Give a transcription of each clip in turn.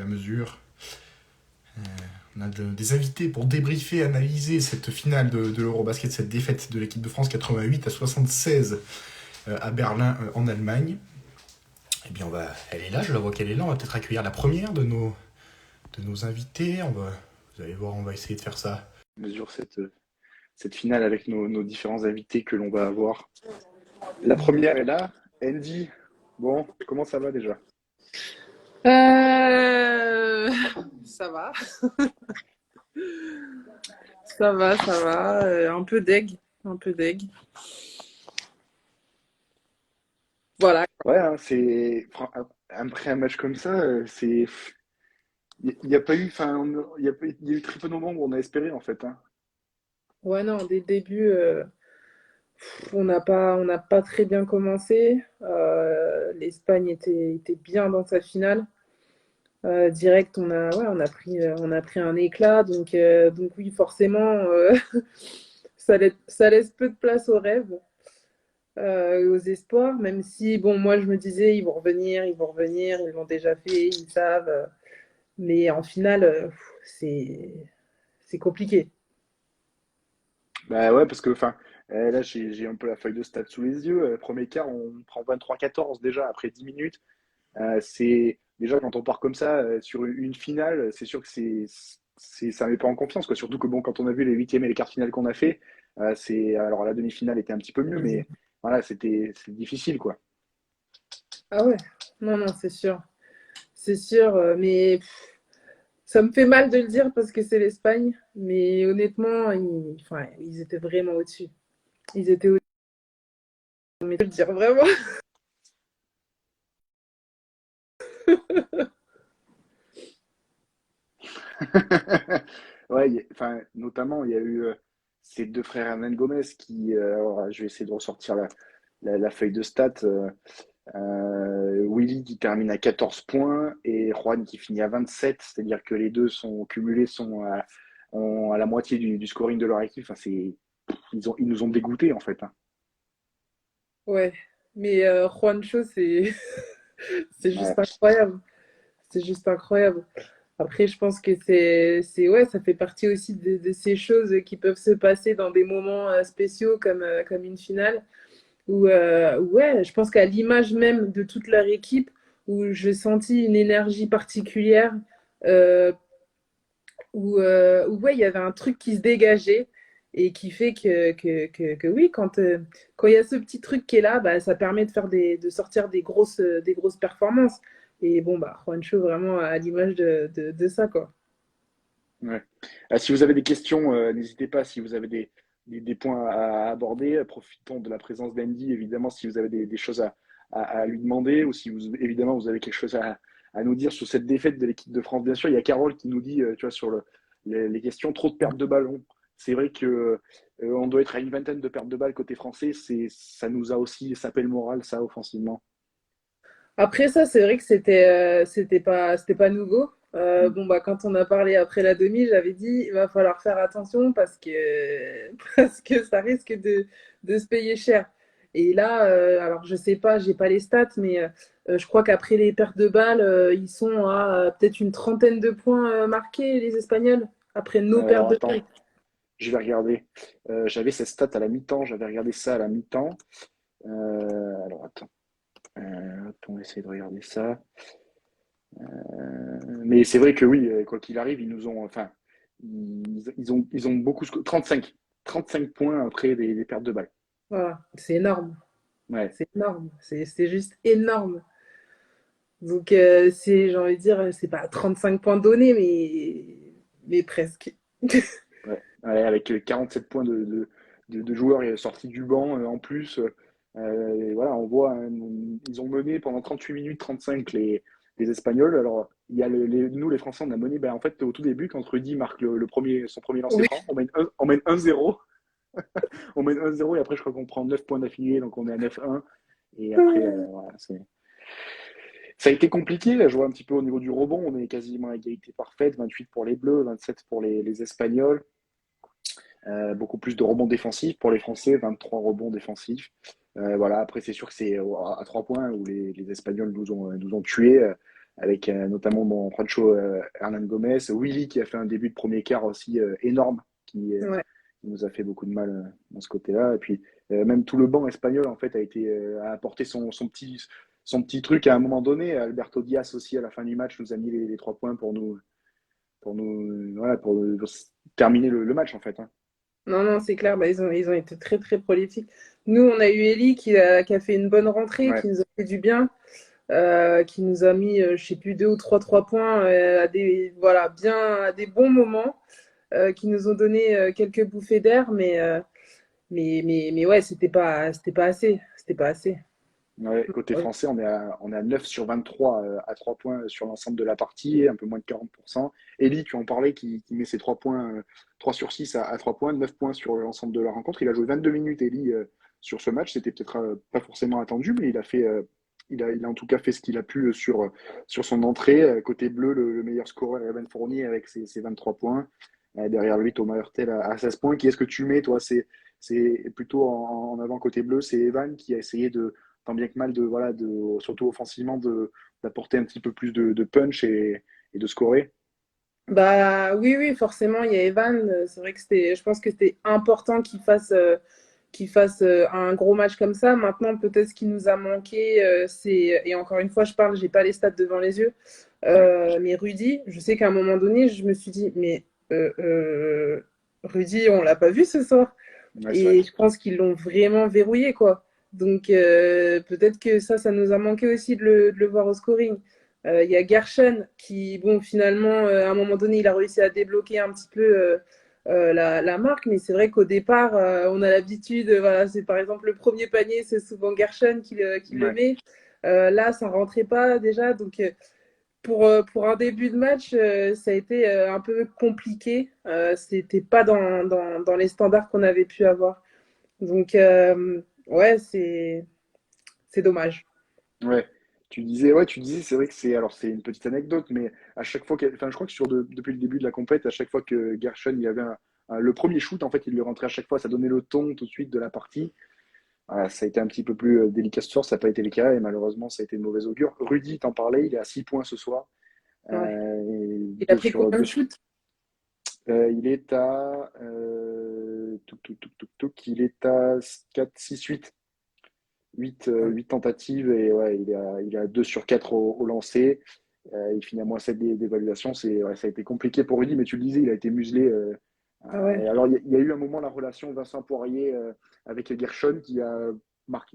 mesure. Euh, on a des invités pour débriefer, analyser cette finale de l'Eurobasket, cette défaite de l'équipe de France 88-76 à Berlin en Allemagne. Eh bien, elle est là, je la vois qu'elle est là. On va peut-être accueillir la première de nos invités. Vous allez voir, on va essayer de faire ça. Mesure cette finale avec nos différents invités que l'on va avoir. La première est là, Andy. Bon, comment ça va déjà? Euh, Ça va, ça va. Un peu deg, un peu deg. Voilà. Ouais, hein, après un match comme ça, c'est il n'y a pas eu, enfin, il y a eu très peu de moments où on a espéré en fait, hein. Ouais, non, dès le début, on n'a pas très bien commencé. L'Espagne était bien dans sa finale. Direct, on a pris un éclat. Donc oui, forcément, ça laisse peu de place aux rêves, aux espoirs. Même si, bon, moi, je me disais, ils l'ont déjà fait, ils savent. Mais en finale, c'est c'est compliqué. Bah ouais, parce que enfin, là j'ai un peu la feuille de stats sous les yeux. Premier quart, on prend 23-14 déjà après 10 minutes. C'est déjà quand on part comme ça sur une finale, c'est sûr que ça met pas en confiance quoi. Surtout que bon, quand on a vu les huitièmes et les quarts finales qu'on a fait, c'est alors la demi-finale était un petit peu mieux, mais voilà, c'est difficile quoi. Ah ouais, non, non, c'est sûr, mais ça me fait mal de le dire parce que c'est l'Espagne, mais honnêtement, enfin, ils étaient vraiment au-dessus. Ils étaient au-dessus, mais de le dire vraiment. Ouais, enfin notamment il y a eu ces deux frères Hernan Gomez qui, alors, je vais essayer de ressortir la feuille de stats. Willy qui termine à 14 points et Juan qui finit à 27, c'est-à-dire que les deux sont cumulés, sont à la moitié du scoring de leur équipe. Enfin, ils nous ont dégoûtés en fait, hein. Ouais, mais Juancho, c'est Ouais. juste incroyable. C'est juste incroyable. Après, je pense que ouais, ça fait partie aussi de ces choses qui peuvent se passer dans des moments spéciaux comme une finale. Ouais, je pense qu'à l'image même de toute leur équipe, où j'ai senti une énergie particulière, euh, où ouais, il y avait un truc qui se dégageait et qui fait que oui, quand il y a ce petit truc qui est là, bah, ça permet de sortir des grosses performances. Et bon, bah, Juancho, vraiment à l'image de ça, quoi. Ouais. Si vous avez des questions, n'hésitez pas. Si vous avez des points à aborder, profitons de la présence d'Andy, évidemment, si vous avez des choses à lui demander ou si vous, évidemment, vous avez quelque chose à nous dire sur cette défaite de l'équipe de France. Bien sûr, il y a Carole qui nous dit, tu vois, sur les questions, trop de pertes de ballon. C'est vrai que on doit être à une vingtaine de pertes de balles côté français. Ça nous a aussi sapé le moral, ça, offensivement. Après ça, c'est vrai que c'était pas nouveau. Mm. Bon, bah, quand on a parlé après la demi, j'avais dit il va falloir faire attention parce que ça risque de se payer cher. Et là, alors je sais pas, j'ai pas les stats, mais je crois qu'après les pertes de balles, ils sont à peut-être une trentaine de points marqués, les Espagnols, après nos pertes Alors, de balles. attends, je vais regarder. J'avais cette stat à la mi-temps, j'avais regardé ça à la mi-temps. Alors, attends. On va essayer de regarder ça. Mais c'est vrai que oui, quoi qu'il arrive, ils nous ont, enfin, ils ont beaucoup, 35 points après des pertes de balles. Voilà, c'est énorme. Ouais. C'est énorme. C'est juste énorme. Donc, j'ai envie de dire, c'est pas 35 points donnés, mais presque. Ouais. Ouais, avec 47 points de joueurs sortis du banc en plus. Et voilà, on voit, hein, ils ont mené pendant 38 minutes 35 les Espagnols. Alors, il y a nous, les Français, on a mené, ben, en fait, au tout début, quand Rudy marque son premier lancer Oui, franc, on mène 1-0. On mène 1-0 et après, je crois qu'on prend 9 points d'affilée, donc on est à 9-1. Et après, voilà, ça a été compliqué. Je vois un petit peu au niveau du rebond, on est quasiment à égalité parfaite, 28 pour les Bleus, 27 pour les Espagnols. Beaucoup plus de rebonds défensifs pour les Français, 23 rebonds défensifs. Voilà, après, c'est sûr que c'est à 3 points où les Espagnols nous ont tués. avec notamment Juancho Hernan Gomez, Willy qui a fait un début de premier quart aussi énorme, Ouais. qui nous a fait beaucoup de mal dans ce côté-là. Et puis même tout le banc espagnol en fait a apporté son petit truc à un moment donné. Alberto Diaz aussi à la fin du match nous a mis les 3 points voilà, pour terminer le match en fait. Hein. Non, non, c'est clair, bah, ils ont été très, très prolifiques. Nous, on a eu Ellie qui a fait une bonne rentrée, Ouais, qui nous a fait du bien, qui nous a mis, je sais plus, 2 ou 3 points voilà, bien, à des bons moments, qui nous ont donné quelques bouffées d'air, mais ouais, c'était pas assez. C'était pas assez. ouais. Côté Ouais. français, on est à 9 sur 23 à 3 points sur l'ensemble de la partie, un peu moins de 40%. Eli, tu en parlais, qui met ses 3 points, 3 sur 6 à 3 points, 9 points sur l'ensemble de la rencontre. Il a joué 22 minutes, Eli, sur ce match. C'était peut-être pas forcément attendu, mais il a en tout cas fait ce qu'il a pu sur son entrée. Côté bleu, le meilleur scoreur, Evan Fournier, avec ses 23 points. Derrière lui, Thomas Hurtel à 16 points. Qui est-ce que tu mets, toi? C'est plutôt en avant côté bleu, c'est Evan qui a essayé tant bien que mal voilà, surtout offensivement, d'apporter un petit peu plus de punch et de scorer. Bah oui, oui, forcément, il y a Evan. C'est vrai que je pense que c'était important qu'il fasse un gros match comme ça. Maintenant, peut-être ce qui nous a manqué, et encore une fois, je parle, j'ai pas les stats devant les yeux, Ouais, mais Rudy, je sais qu'à un moment donné, je me suis dit, mais Rudy, on l'a pas vu ce soir. ouais c'est vrai. Et je pense qu'ils l'ont vraiment verrouillé, quoi. Donc peut-être que ça nous a manqué aussi de le voir au scoring. Il y a Gershon qui, bon, finalement, à un moment donné, il a réussi à débloquer un petit peu la marque, mais c'est vrai qu'au départ, on a l'habitude, voilà, c'est par exemple le premier panier, c'est souvent Gershon qui le Ouais, met. Là, ça rentrait pas déjà, donc pour un début de match, ça a été un peu compliqué. C'était pas dans les standards qu'on avait pu avoir. Donc, ouais, c'est dommage. ouais. Tu disais, c'est vrai que c'est une petite anecdote, mais à chaque fois enfin, je crois que depuis le début de la compète, à chaque fois que Gershon, il y avait le premier shoot, en fait, il le rentrait à chaque fois, ça donnait le ton tout de suite de la partie. Voilà, ça a été un petit peu plus délicat ce soir, ça n'a pas été le cas, et malheureusement, ça a été de mauvais augure. Rudy, t'en parlais, il est à 6 points ce soir. Ouais. Il a Deux pris sur, combien deux de sur shoots? il est à il est à 4, 6, 8. 8 tentatives et ouais, il a 2 sur 4 au lancer. Il finit à moins 7 d'évaluation. Ça a été compliqué pour Rudy, mais tu le disais, il a été muselé. Ah ouais. Et alors, il y a eu un moment la relation Vincent Poirier avec Gershon qui a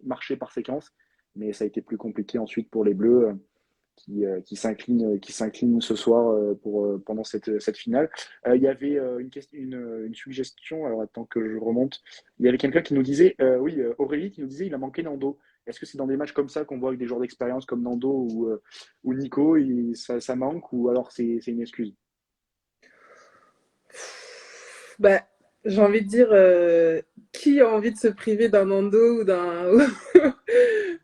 marché par séquence, mais ça a été plus compliqué ensuite pour les Bleus qui s'incline ce soir pendant cette finale. Il y avait une suggestion, alors attends que je remonte. Il y avait quelqu'un qui nous disait, oui, Aurélie qui nous disait il a manqué Nando. Est-ce que c'est dans des matchs comme ça qu'on voit avec des joueurs d'expérience comme Nando ou Nico, ça manque ou alors c'est une excuse? Bah, j'ai envie de dire, qui a envie de se priver d'un Nando ou d'un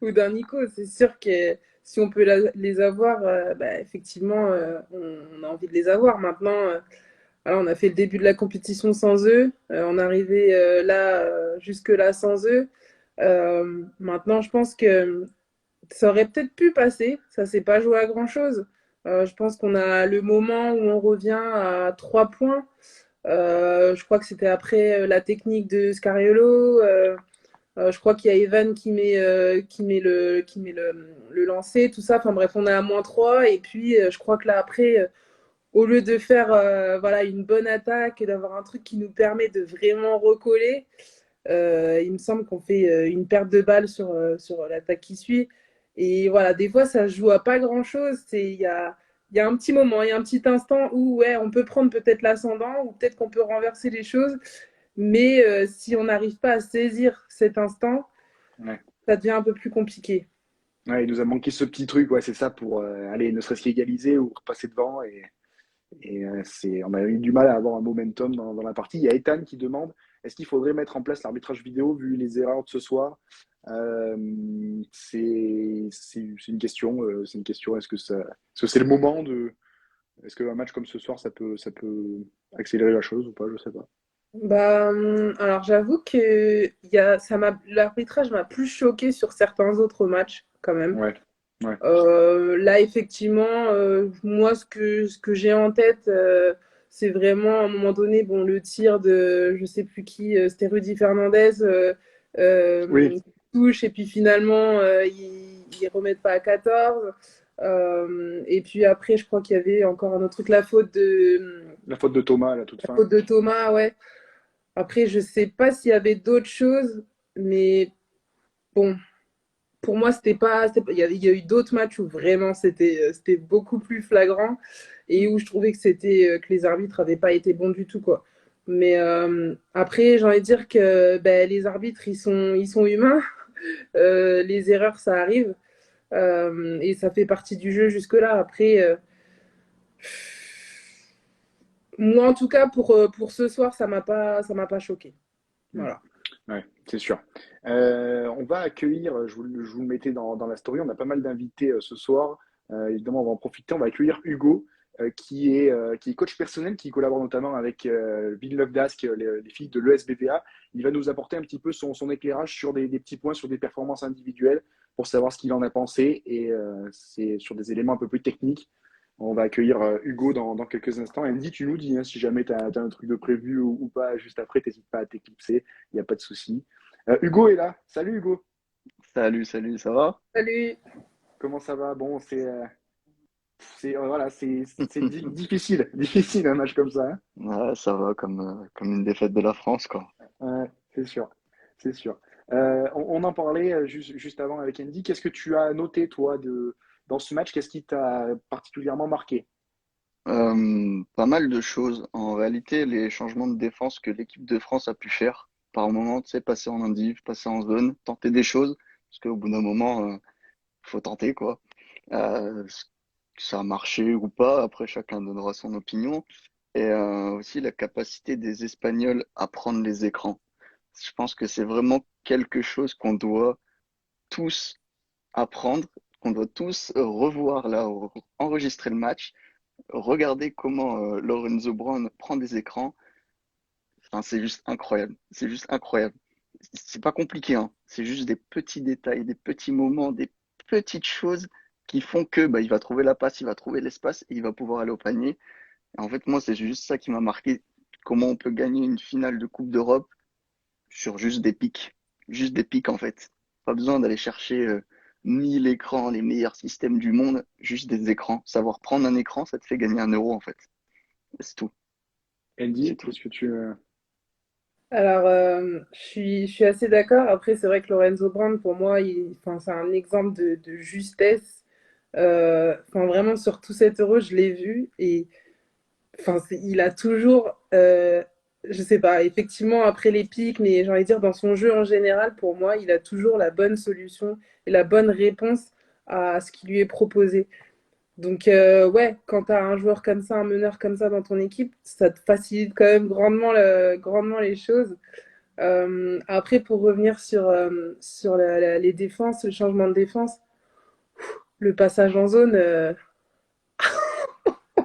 ou d'un Nico? C'est sûr que si on peut les avoir, bah, effectivement, on a envie de les avoir. Maintenant, voilà, on a fait le début de la compétition sans eux. On est arrivé là, jusque-là sans eux. Maintenant, je pense que ça aurait peut-être pu passer. Ça s'est pas joué à grand-chose. Je pense qu'on a le moment où on revient à 3 points. Je crois que c'était après la technique de Scariolo. Je crois qu'il y a Evan qui met le lancer, tout ça. Enfin bref, on est à -3. Et puis, je crois que là, après, au lieu de faire voilà, une bonne attaque et d'avoir un truc qui nous permet de vraiment recoller, il me semble qu'on fait une perte de balle sur l'attaque qui suit. Et voilà, des fois, ça se joue à pas grand-chose. Il y a un petit moment, il y a un petit instant où ouais, on peut prendre peut-être l'ascendant ou peut-être qu'on peut renverser les choses. Mais si on n'arrive pas à saisir cet instant, Ouais. ça devient un peu plus compliqué. Ouais, il nous a manqué ce petit truc, ouais, c'est ça, pour aller ne serait-ce qu'égaliser ou repasser devant. On a eu du mal à avoir un momentum dans la partie. Il y a Ethan qui demande est-ce qu'il faudrait mettre en place l'arbitrage vidéo vu les erreurs de ce soir? C'est une question. C'est une question. Est-ce que c'est le moment de. Est-ce qu'un match comme ce soir, ça peut accélérer la chose ou pas? Je sais pas. Bah, alors j'avoue que l'arbitrage m'a plus choqué sur certains autres matchs quand même. Ouais. Ouais, Là, effectivement, moi, ce que j'ai en tête, c'est vraiment à un moment donné, bon, le tir de je sais plus qui, c'était Rudy Fernandez, oui, touche, et puis finalement, ils remettent pas à 14. Et puis après, je crois qu'il y avait encore un autre truc, la faute de Thomas à la toute la fin. faute de Thomas, ouais. Après, je sais pas s'il y avait d'autres choses, mais bon, pour moi, il y a eu d'autres matchs où vraiment c'était beaucoup plus flagrant et où je trouvais que les arbitres n'avaient pas été bons du tout, quoi. Mais après, j'ai envie de dire que ben, les arbitres, ils sont humains. Les erreurs, ça arrive. Et ça fait partie du jeu jusque-là. Après, moi, en tout cas, pour ce soir, ça m'a pas choqué. Hmm. Voilà. Ouais, c'est sûr. On va accueillir, je vous le mettais dans la story, on a pas mal d'invités ce soir. Évidemment, on va en profiter. On va accueillir Hugo, qui est coach personnel, qui collabore notamment avec Villeneuve d'Ascq, les filles de l'ESBVA. Il va nous apporter un petit peu son éclairage sur des petits points, sur des performances individuelles, pour savoir ce qu'il en a pensé. Et c'est sur des éléments un peu plus techniques. On va accueillir Hugo dans quelques instants. Andy, tu nous dis hein, si jamais tu as un truc de prévu ou pas juste après, n'hésite pas à t'éclipser, il n'y a pas de souci. Hugo est là. Salut Hugo, Salut, salut, ça va? Salut! comment ça va? Bon, voilà, c'est difficile, difficile un match comme ça. Hein. Ouais, ça va comme une défaite de la France, quoi. Ouais, c'est sûr, c'est sûr. On en parlait juste avant avec Andy. Qu'est-ce que tu as noté toi dans ce match? Qu'est-ce qui t'a particulièrement marqué? Pas mal de choses. En réalité, les changements de défense que l'équipe de France a pu faire, par moment, tu sais, passer en indiv, passer en zone, tenter des choses, parce qu'au bout d'un moment, faut tenter, quoi. Que ça a marché ou pas, après chacun donnera son opinion. Et aussi la capacité des Espagnols à prendre les écrans. Je pense que c'est vraiment quelque chose qu'on doit tous apprendre, qu'on doit tous revoir là, enregistrer le match, regarder comment Lorenzo Brown prend des écrans. Enfin, c'est juste incroyable. C'est juste incroyable. C'est pas compliqué, hein. C'est juste des petits détails, des petits moments, des petites choses qui font que bah, il va trouver la passe, il va trouver l'espace et il va pouvoir aller au panier. Et en fait, moi, c'est juste ça qui m'a marqué. Comment on peut gagner une finale de Coupe d'Europe sur juste des pics. Juste des pics, en fait. Pas besoin d'aller chercher 1000 écrans, les meilleurs systèmes du monde, juste des écrans. Savoir prendre un écran, ça te fait gagner 1 euro, en fait. C'est tout. C'est Andy, tout. qu'est-ce que tu... Alors, je suis assez d'accord. Après, c'est vrai que Lorenzo Brown, pour moi, enfin, c'est un exemple de justesse. Enfin, vraiment, sur tout cet euro, je l'ai vu. Et enfin, il a toujours, je sais pas, effectivement, après les pics, mais j'ai envie de dire, dans son jeu en général, pour moi, il a toujours la bonne solution et la bonne réponse à ce qui lui est proposé. Donc, ouais, quand tu as un joueur comme ça, un meneur comme ça dans ton équipe, ça te facilite quand même grandement les choses. Après, pour revenir sur les défenses, le changement de défense, le passage en zone,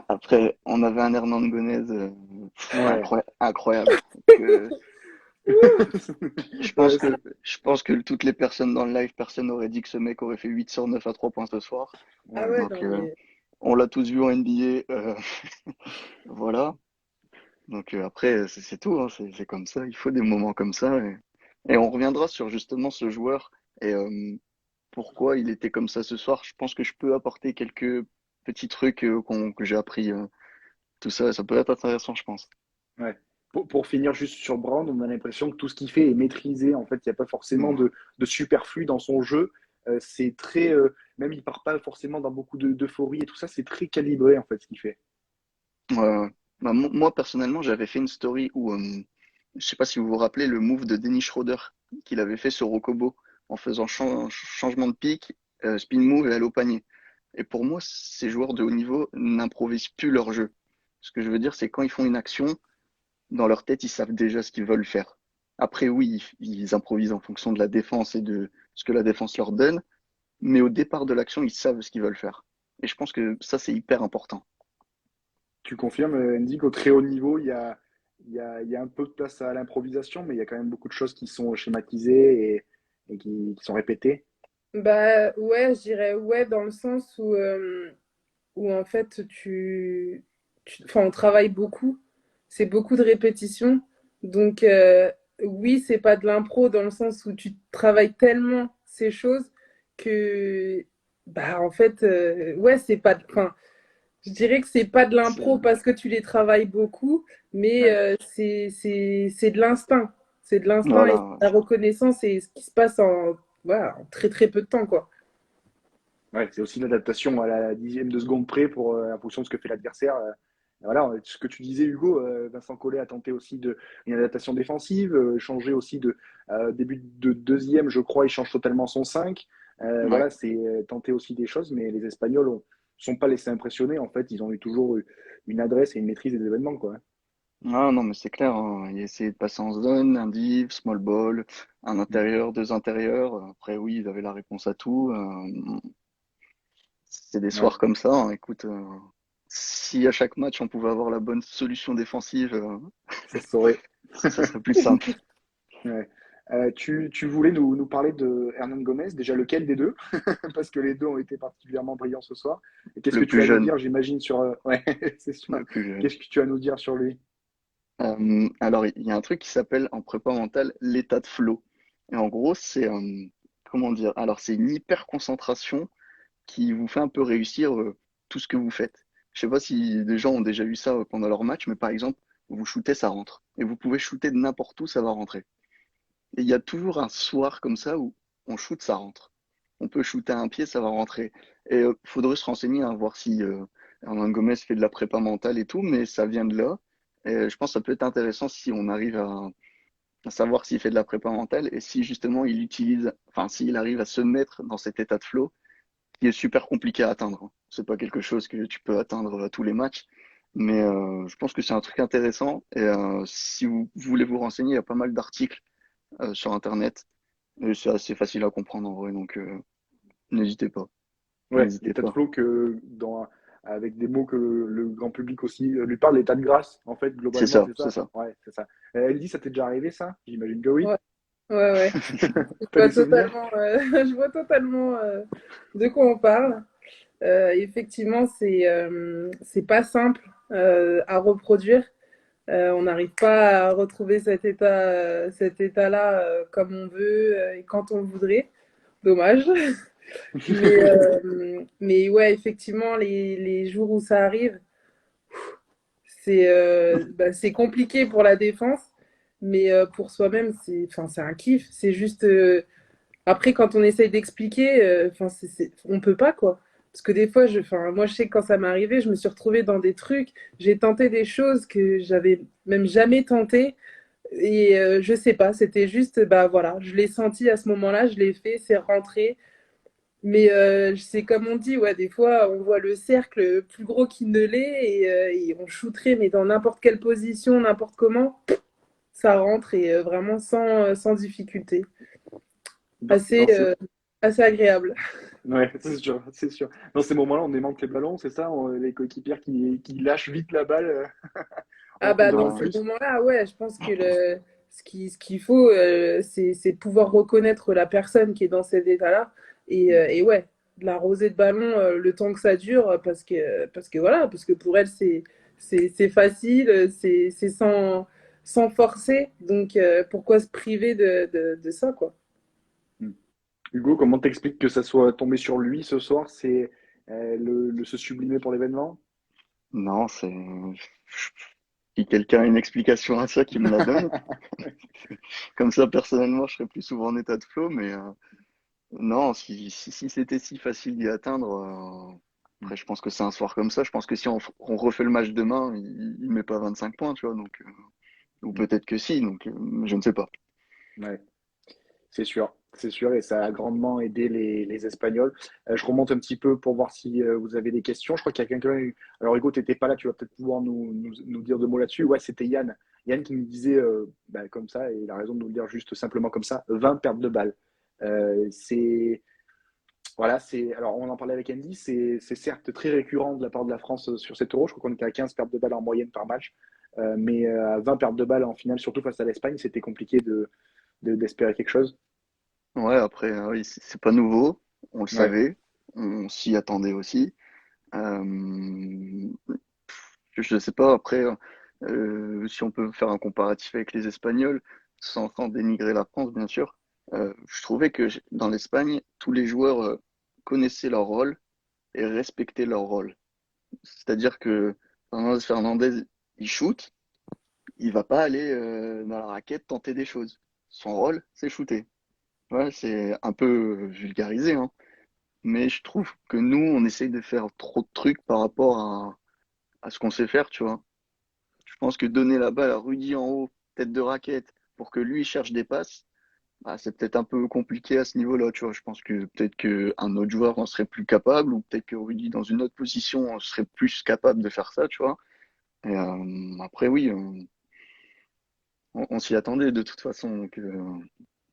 Après, on avait un Hernan Gonez Ouais. incroyable. Que je pense Ouais, que je pense que toutes les personnes dans le live, personne n'aurait dit que ce mec aurait fait 8 sur 9 à 3 points ce soir. ah ouais. ouais, Donc non, mais on l'a tous vu en NBA. Voilà. Donc après, c'est tout, hein, c'est comme ça, il faut des moments comme ça. Et on reviendra sur justement ce joueur et pourquoi il était comme ça ce soir. Je pense que je peux apporter quelques petits trucs que j'ai appris. Tout ça, ça peut être intéressant, je pense. Ouais. Pour finir juste sur Brown, on a l'impression que tout ce qu'il fait est maîtrisé. En fait, il n'y a pas forcément Mm. de superflu dans son jeu. C'est très, même il part pas forcément dans beaucoup d'euphorie et tout ça. C'est très calibré en fait ce qu'il fait. Ouais, ouais. Bah, moi, personnellement, j'avais fait une story où, je sais pas si vous vous rappelez le move de Dennis Schroeder qu'il avait fait sur Rokobo en faisant changement de pique, spin move et aller au panier. Et pour moi, ces joueurs de haut niveau n'improvisent plus leur jeu. Ce que je veux dire, c'est quand ils font une action, dans leur tête, ils savent déjà ce qu'ils veulent faire. Après, oui, ils improvisent en fonction de la défense et de ce que la défense leur donne, mais au départ de l'action, ils savent ce qu'ils veulent faire. Et je pense que ça, c'est hyper important. Tu confirmes, Andy, qu'au très haut niveau, il y a un peu de place à l'improvisation, mais il y a quand même beaucoup de choses qui sont schématisées et qui sont répétées. Bah ouais, je dirais ouais dans le sens où en fait enfin, on travaille beaucoup, c'est beaucoup de répétitions. Donc oui, c'est pas de l'impro dans le sens où tu travailles tellement ces choses que bah en fait ouais, c'est pas enfin, je dirais que c'est pas de C'est, l'impro parce que tu les travailles beaucoup, mais ouais, c'est de l'instinct. C'est de l'instinct et Voilà. la reconnaissance et ce qui se passe en, voilà, en très très peu de temps, quoi. ouais, c'est aussi une adaptation à la dixième de seconde près en fonction de ce que fait l'adversaire. Voilà, ce que tu disais, Hugo, Vincent Collet a tenté aussi une adaptation défensive, changer aussi de début de deuxième, je crois, il change totalement son 5. Ouais. Voilà, c'est tenter aussi des choses, mais les Espagnols ne sont pas laissés impressionner. En fait, ils ont eu toujours une adresse et une maîtrise des événements, quoi. Ah non, mais c'est clair, hein. Il essayer de passer en zone, un div, small ball, un intérieur, deux intérieurs. Après, oui, ils avaient la réponse à tout. C'est des Ouais, soirs comme ça, hein. Écoute, si à chaque match on pouvait avoir la bonne solution défensive, ça se saurait. ça serait plus simple. Ouais. Tu voulais nous parler de Hernan Gomez, déjà lequel des deux? Parce que les deux ont été particulièrement brillants ce soir. Et qu'est-ce que Le tu plus as à nous jeune, dire, j'imagine, sur... Ouais, c'est sûr. le plus jeune. Qu'est-ce que tu as à nous dire sur lui? Alors, il y a un truc qui s'appelle en prépa mentale l'état de flow. Et en gros, c'est, comment dire? Alors, c'est une hyper concentration qui vous fait un peu réussir tout ce que vous faites. Je sais pas si des gens ont déjà eu ça pendant leur match, mais par exemple, vous shootez, ça rentre. Et vous pouvez shooter de n'importe où, ça va rentrer. Et il y a toujours un soir comme ça où on shoot, ça rentre. On peut shooter à un pied, ça va rentrer. Et faudrait se renseigner, hein, voir si Hernan Gomez fait de la prépa mentale et tout, mais ça vient de là. Et je pense que ça peut être intéressant si on arrive à savoir s'il fait de la prépa mentale et si justement il utilise, enfin s'il arrive à se mettre dans cet état de flow qui est super compliqué à atteindre, hein. C'est pas quelque chose que tu peux atteindre à tous les matchs, mais je pense que c'est un truc intéressant. Et si vous voulez vous renseigner, il y a pas mal d'articles sur Internet. Et c'est assez facile à comprendre en vrai, donc n'hésitez pas. Ouais, N'hésitez l'état de pas. flow avec des mots que le grand public aussi lui parle, l'état de grâce, en fait, C'est globalement, ça, c'est c'est ça? ça. Ouais, c'est ça. Elle dit, ça t'est déjà arrivé, ça? J'imagine que oui. Ouais, ouais, ouais. Je T'as vois des souvenirs? totalement, je vois totalement de quoi on parle. Effectivement, c'est pas simple à reproduire. On n'arrive pas à retrouver cet état-là comme on veut et quand on le voudrait. Dommage. Mais ouais, effectivement, les jours où ça arrive, c'est compliqué pour la défense, mais pour soi-même, enfin, c'est un kiff. C'est juste. Après, quand on essaye d'expliquer, enfin, on peut pas, quoi. Parce que des fois, enfin, moi, je sais que quand ça m'est arrivé, je me suis retrouvée dans des trucs, j'ai tenté des choses que j'avais même jamais tentées. Et je sais pas, c'était juste, bah voilà, je l'ai senti à ce moment-là, je l'ai fait, c'est rentré. Mais c'est comme on dit, ouais, des fois, on voit le cercle plus gros qu'il ne l'est et on shooterait, mais dans n'importe quelle position, n'importe comment, ça rentre et vraiment sans difficulté. Assez, Dans ce, assez agréable. Ouais, c'est sûr, c'est sûr. Dans ces moments-là, on aimante les ballons, c'est ça? Les coéquipières qui lâchent vite la balle, Ah on bah dans demande Non, ces plus. moments-là, ouais, je pense que ce qu'il faut, c'est pouvoir reconnaître la personne qui est dans cet état-là. Et ouais, de la rosée de ballon le temps que ça dure, parce que voilà, parce que pour elle, c'est facile, c'est sans forcer. Donc pourquoi se priver de ça, quoi? Hugo, comment t'expliques que ça soit tombé sur lui ce soir? C'est se sublimer pour l'événement? non, c'est. Si quelqu'un a une explication à ça, qui me la donne. Comme ça, personnellement, je serais plus souvent en état de flow, mais non, si c'était si facile d'y atteindre, après, je pense que c'est un soir comme ça. Je pense que si on refait le match demain, il met pas 25 points, tu vois, donc, ou peut-être que si, donc je ne sais pas. Ouais. C'est sûr, et ça a grandement aidé les Espagnols. Je remonte un petit peu pour voir si vous avez des questions. Je crois qu'il y a quelqu'un. Alors, Hugo, tu n'étais pas là, tu vas peut-être pouvoir nous dire deux mots là-dessus. Ouais, c'était Yann. Yann qui nous disait, bah, comme ça, et il a raison de nous le dire juste simplement comme ça, 20 pertes de balles. C'est. Voilà, c'est. Alors, on en parlait avec Andy, c'est certes très récurrent de la part de la France sur cet euro. Je crois qu'on était à 15 pertes de balles en moyenne par match. Mais à 20 pertes de balles en finale, surtout face à l'Espagne, c'était compliqué d'espérer quelque chose. Ouais, après, oui, c'est pas nouveau. On le Ouais. savait, on s'y attendait aussi. Euh, je ne sais pas, après, si on peut faire un comparatif avec les Espagnols, sans dénigrer la France, bien sûr, je trouvais que dans l'Espagne, tous les joueurs connaissaient leur rôle et respectaient leur rôle. C'est-à-dire que Fernandez, il shoot, il va pas aller dans la raquette tenter des choses. Son rôle, c'est shooter. Ouais, c'est un peu vulgarisé, hein. Mais je trouve que nous, on essaye de faire trop de trucs par rapport à ce qu'on sait faire, tu vois. Je pense que donner la balle à Rudy en haut, tête de raquette, pour que lui cherche des passes, bah, c'est peut-être un peu compliqué à ce niveau-là, tu vois. Je pense que peut-être qu'un autre joueur en serait plus capable, ou peut-être que Rudy, dans une autre position, serait plus capable de faire ça, tu vois. Et après, oui, on s'y attendait de toute façon, donc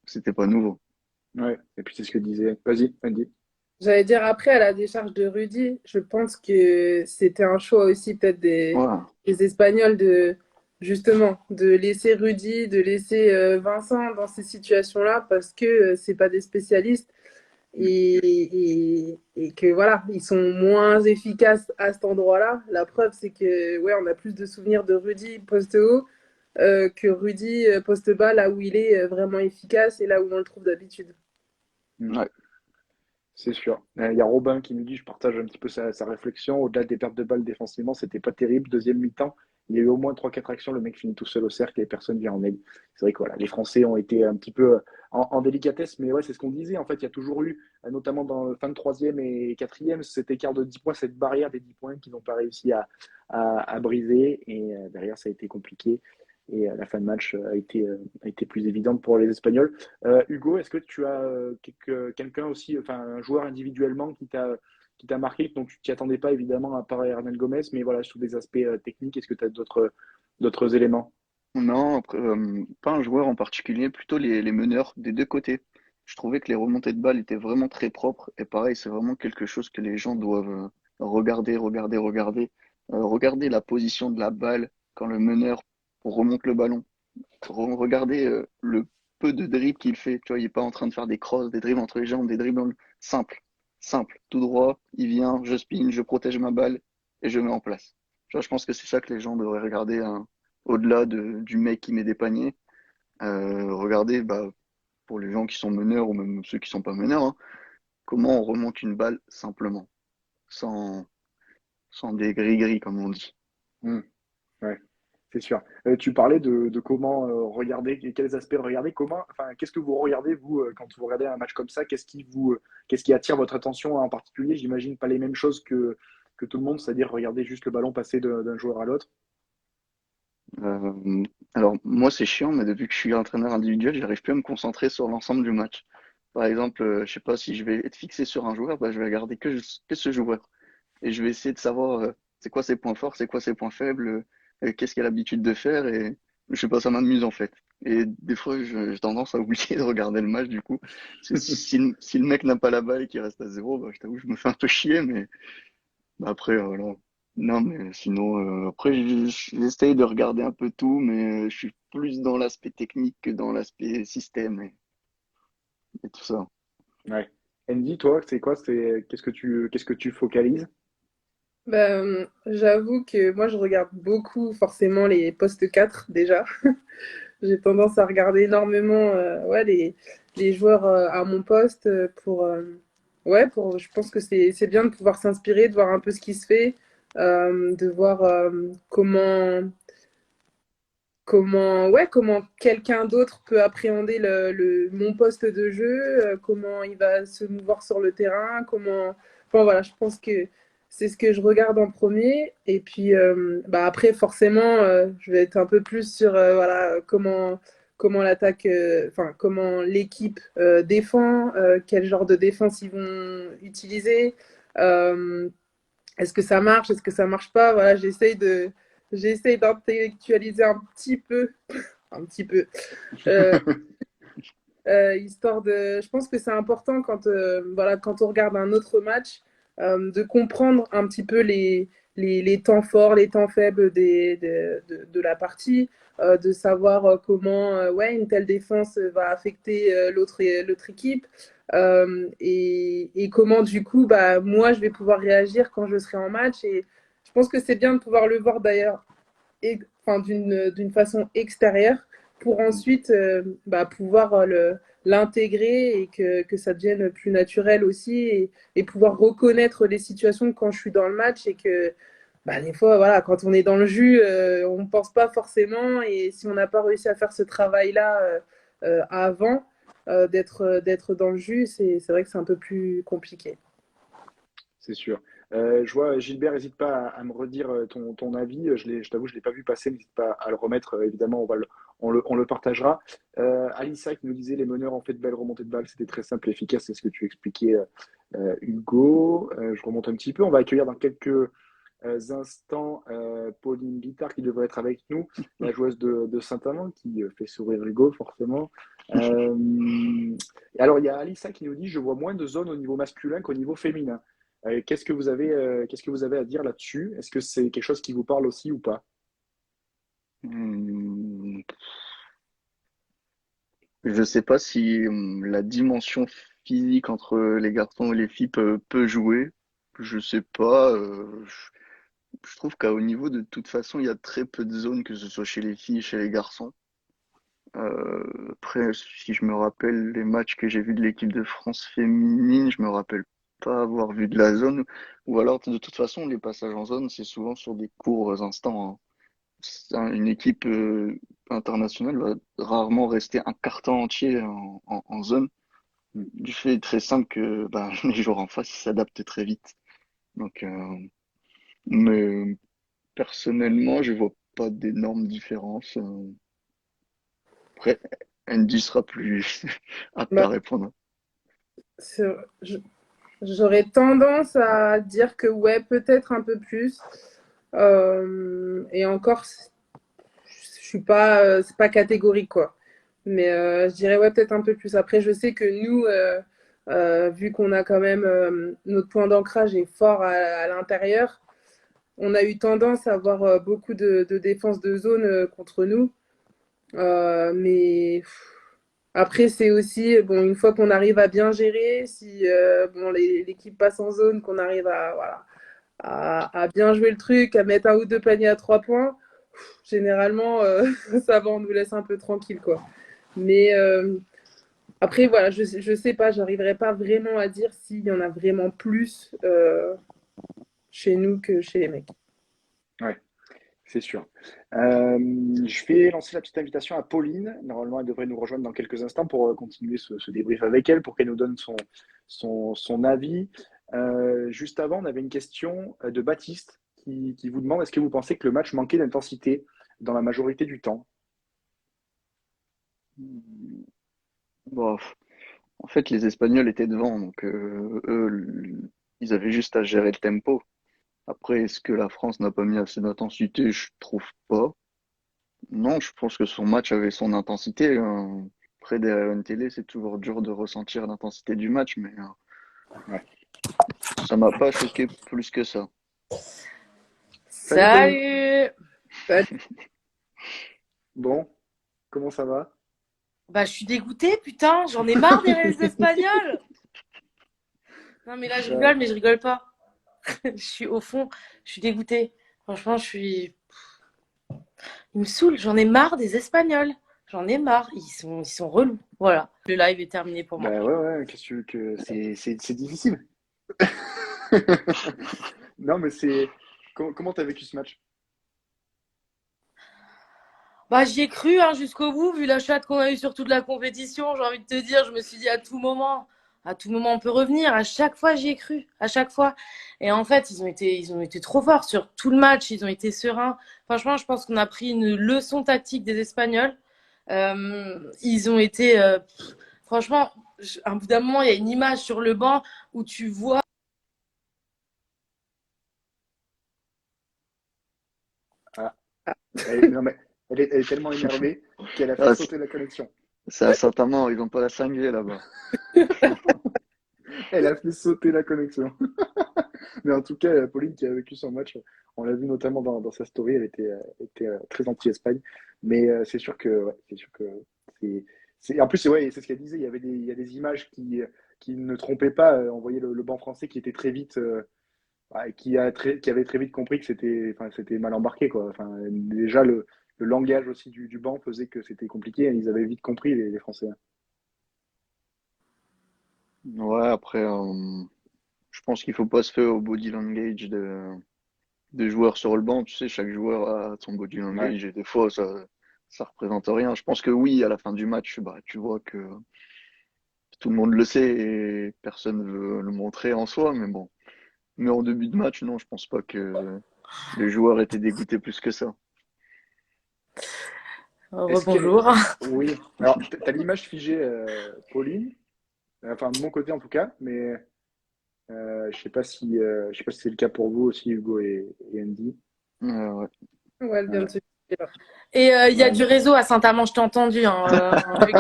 c'était pas nouveau. Ouais. Et puis c'est ce que disait. Vas-y, Andy. J'allais dire après, à la décharge de Rudy, je pense que c'était un choix aussi peut-être Voilà. des Espagnols de justement de laisser Rudy, de laisser Vincent dans ces situations-là parce que c'est pas des spécialistes et que voilà, ils sont moins efficaces à cet endroit-là. La preuve, c'est que ouais, on a plus de souvenirs de Rudy poste haut que Rudy poste bas, là où il est vraiment efficace et là où on le trouve d'habitude. Hmm. Ouais. C'est sûr. Il y a Robin qui nous dit, je partage un petit peu sa réflexion. Au-delà des pertes de balles défensivement, c'était pas terrible. Deuxième mi-temps, il y a eu au moins trois quatre actions. Le mec finit tout seul au cercle et personne vient en aide. C'est vrai que voilà, les Français ont été un petit peu en délicatesse, mais ouais, c'est ce qu'on disait. En fait, il y a toujours eu, notamment dans le fin de troisième et quatrième, cet écart de 10 points, cette barrière des 10 points qu'ils n'ont pas réussi à briser. Et derrière, ça a été compliqué. Et la fin de match a été plus évidente pour les Espagnols. Hugo, est-ce que tu as quelqu'un aussi, enfin un joueur individuellement qui t'a marqué, dont tu t'y attendais pas évidemment à part Hernan Gomez, mais voilà, sur des aspects techniques, est-ce que tu as d'autres éléments? Non, après, pas un joueur en particulier, plutôt les meneurs des deux côtés. Je trouvais que les remontées de balles étaient vraiment très propres. Et pareil, c'est vraiment quelque chose que les gens doivent regarder. Regarder la position de la balle quand le meneur remonte le ballon. Regardez le peu de dribbles qu'il fait. Tu vois, il est pas en train de faire des crosses, des dribbles entre les jambes, des dribbles simples, simple, tout droit. Il vient, je spin, je protège ma balle et je mets en place. Tu vois, je pense que c'est ça que les gens devraient regarder, hein, au-delà du mec qui met des paniers. Regardez, bah, pour les gens qui sont meneurs ou même ceux qui sont pas meneurs, hein, comment on remonte une balle simplement, sans, sans des gris-gris comme on dit. Hmm, ouais, c'est sûr. Tu parlais de comment regarder, quels aspects regarder, comment, enfin, qu'est-ce que vous regardez vous quand vous regardez un match comme ça? Qu'est-ce qui attire votre attention en particulier? J'imagine pas les mêmes choses que tout le monde, c'est-à-dire regarder juste le ballon passer d'un joueur à l'autre. Euh, alors moi c'est chiant, mais depuis que je suis entraîneur individuel, j'arrive plus à me concentrer sur l'ensemble du match. Par exemple, je sais pas si je vais être fixé sur un joueur, bah, je vais regarder que ce joueur. Et je vais essayer de savoir c'est quoi ses points forts, c'est quoi ses points faibles, qu'est-ce qu'il a l'habitude de faire. Et je sais pas, ça m'amuse en fait. Et des fois, j'ai tendance à oublier de regarder le match du coup. Parce que si le mec n'a pas la balle et qu'il reste à zéro, bah, je t'avoue, je me fais un peu chier, mais bah, après, voilà. Non, mais sinon, après, j'essaye de regarder un peu tout, mais je suis plus dans l'aspect technique que dans l'aspect système et tout ça. Ouais. Andy, toi, c'est quoi? Qu'est-ce que tu focalises? Ben, j'avoue que moi je regarde beaucoup forcément les postes 4 déjà. J'ai tendance à regarder énormément ouais, les joueurs à mon poste ouais, je pense que c'est bien de pouvoir s'inspirer, de voir un peu ce qui se fait, de voir comment quelqu'un d'autre peut appréhender mon poste de jeu, comment il va se mouvoir sur le terrain, enfin voilà, je pense que c'est ce que je regarde en premier. Et puis bah après, forcément, je vais être un peu plus sur voilà, comment l'attaque, enfin, comment l'équipe défend, quel genre de défense ils vont utiliser. Euh, Est-ce que ça marche? Est-ce que ça marche pas? Voilà, j'essaye d'intellectualiser un petit peu, euh, histoire de. Je pense que c'est important quand, voilà, quand on regarde un autre match, de comprendre un petit peu les temps forts, les temps faibles de la partie, de savoir comment ouais, une telle défense va affecter l'autre équipe. Et comment du coup bah, moi je vais pouvoir réagir quand je serai en match. Et je pense que c'est bien de pouvoir le voir d'ailleurs enfin, d'une façon extérieure pour ensuite bah, pouvoir l'intégrer et que ça devienne plus naturel aussi et pouvoir reconnaître les situations quand je suis dans le match et que bah, des fois, voilà, quand on est dans le jus, on ne pense pas forcément et si on n'a pas réussi à faire ce travail-là avant d'être dans le jus, c'est vrai que c'est un peu plus compliqué. C'est sûr. Je vois, Gilbert, n'hésite pas à me redire ton avis. Je t'avoue, je ne l'ai pas vu passer. N'hésite pas à le remettre. Évidemment, on le partagera. Alissa qui nous disait les meneurs ont fait de belles remontées de balles. C'était très simple et efficace. C'est ce que tu expliquais, Hugo. Je remonte un petit peu. On va accueillir dans quelques instants Pauline Guittard qui devrait être avec nous, la joueuse de Saint-Amand qui fait sourire Hugo, forcément. Alors, il y a Alissa qui nous dit je vois moins de zones au niveau masculin qu'au niveau féminin. Qu'est-ce que vous avez à dire là-dessus? Est-ce que c'est quelque chose qui vous parle aussi ou pas? Hum, Je sais pas si la dimension physique entre les garçons et les filles peut jouer. Je sais pas. Je trouve qu'à haut niveau, de toute façon, il y a très peu de zones, que ce soit chez les filles et chez les garçons. Après, si je me rappelle les matchs que j'ai vus de l'équipe de France féminine, je me rappelle pas avoir vu de la zone. Ou alors, de toute façon, les passages en zone, c'est souvent sur des courts instants, hein. Une équipe internationale va rarement rester un quart temps entier en zone, du fait très simple que bah, les joueurs en face ils s'adaptent très vite. Donc, mais personnellement, je vois pas d'énormes différences. Après, Andy sera plus apte à Bah, répondre. je- j'aurais tendance à dire que ouais, peut-être un peu plus. Et encore, je suis pas, c'est pas catégorique quoi. Mais je dirais ouais, peut-être un peu plus. Après, je sais que nous, vu qu'on a quand même notre point d'ancrage est fort à l'intérieur, on a eu tendance à avoir beaucoup de défense de zone contre nous. Mais après, c'est aussi, bon, une fois qu'on arrive à bien gérer, si bon, l'équipe passe en zone, qu'on arrive à, voilà, à bien jouer le truc, à mettre un ou deux paniers à 3 points, généralement, ça va, on nous laisse un peu tranquille, quoi. Mais après, voilà, je sais pas, j'arriverai pas vraiment à dire s'il y en a vraiment plus chez nous que chez les mecs. Ouais, c'est sûr. Je vais lancer la petite invitation à Pauline. Normalement, elle devrait nous rejoindre dans quelques instants pour continuer ce débrief avec elle, pour qu'elle nous donne son avis. Juste avant, on avait une question de Baptiste qui vous demande est-ce que vous pensez que le match manquait d'intensité dans la majorité du temps? Bon, en fait, les Espagnols étaient devant, donc ils avaient juste à gérer le tempo. Après, est-ce que la France n'a pas mis assez d'intensité? Je trouve pas. Non, je pense que son match avait son intensité, hein. Après, derrière une télé, c'est toujours dur de ressentir l'intensité du match, mais Ouais. ça m'a pas choqué plus que ça. Salut Pauline. Salut! Bon, comment ça va? Bah, je suis dégoûtée, putain, j'en ai marre des Restes espagnols! Non, mais là, je Bah, rigole, mais je rigole pas. Je suis au fond, je suis dégoûtée. Franchement, ils me saoulent, j'en ai marre des Espagnols. J'en ai marre, ils sont relous. Voilà, le live est terminé pour moi. ouais, ouais, qu'est-ce que tu veux que c'est difficile. Non, mais c'est comment t'as vécu ce match? Bah, j'y ai cru hein, jusqu'au bout, vu la chatte qu'on a eue sur toute la compétition. J'ai envie de te dire, je me suis dit à tout moment, on peut revenir. À chaque fois, j'y ai cru, à chaque fois. Et en fait, ils ont été trop forts sur tout le match. Ils ont été sereins. Franchement, je pense qu'on a pris une leçon tactique des Espagnols. Ils ont été, franchement, à un bout d'un moment, il y a une image sur le banc où tu vois. Ah, non, mais elle est tellement énervée qu'elle a fait Ah, sauter la connexion. c'est à Saint-Amand, ils ont pas la 5G là-bas. Elle a fait sauter la connexion. Mais en tout cas, Pauline qui a vécu son match On l'a vu notamment dans sa story, elle était très anti-Espagne. Mais c'est sûr que, ouais, c'est sûr que en plus, ouais, c'est ce qu'elle disait. Il y a des images qui ne trompaient pas. On voyait le banc français qui était très vite, ouais, qui avait très vite compris que c'était mal embarqué, quoi. Enfin, déjà le langage aussi du banc faisait que c'était compliqué. Ils avaient vite compris les Français. Ouais, après, je pense qu'il faut pas se faire au body language des joueurs sur le banc. Tu sais, chaque joueur a son body Ouais. language et des fois, ça représente rien. Je pense que oui, à la fin du match, bah, tu vois que tout le monde le sait et personne veut le montrer en soi, mais bon. Mais en début de match, non, je pense pas que les joueurs étaient dégoûtés plus que ça. Est-ce que Rebonjour. oui. Alors, t'as l'image figée, Pauline. Enfin, de mon côté en tout cas, mais je sais pas si c'est le cas pour vous aussi, Hugo et Andy. Ouais. Ouais, elle vient Euh, de se quitter, là. Et il y a ouais, du bon. réseau à Saint-Amand, je t'ai entendu, hein, Hugo.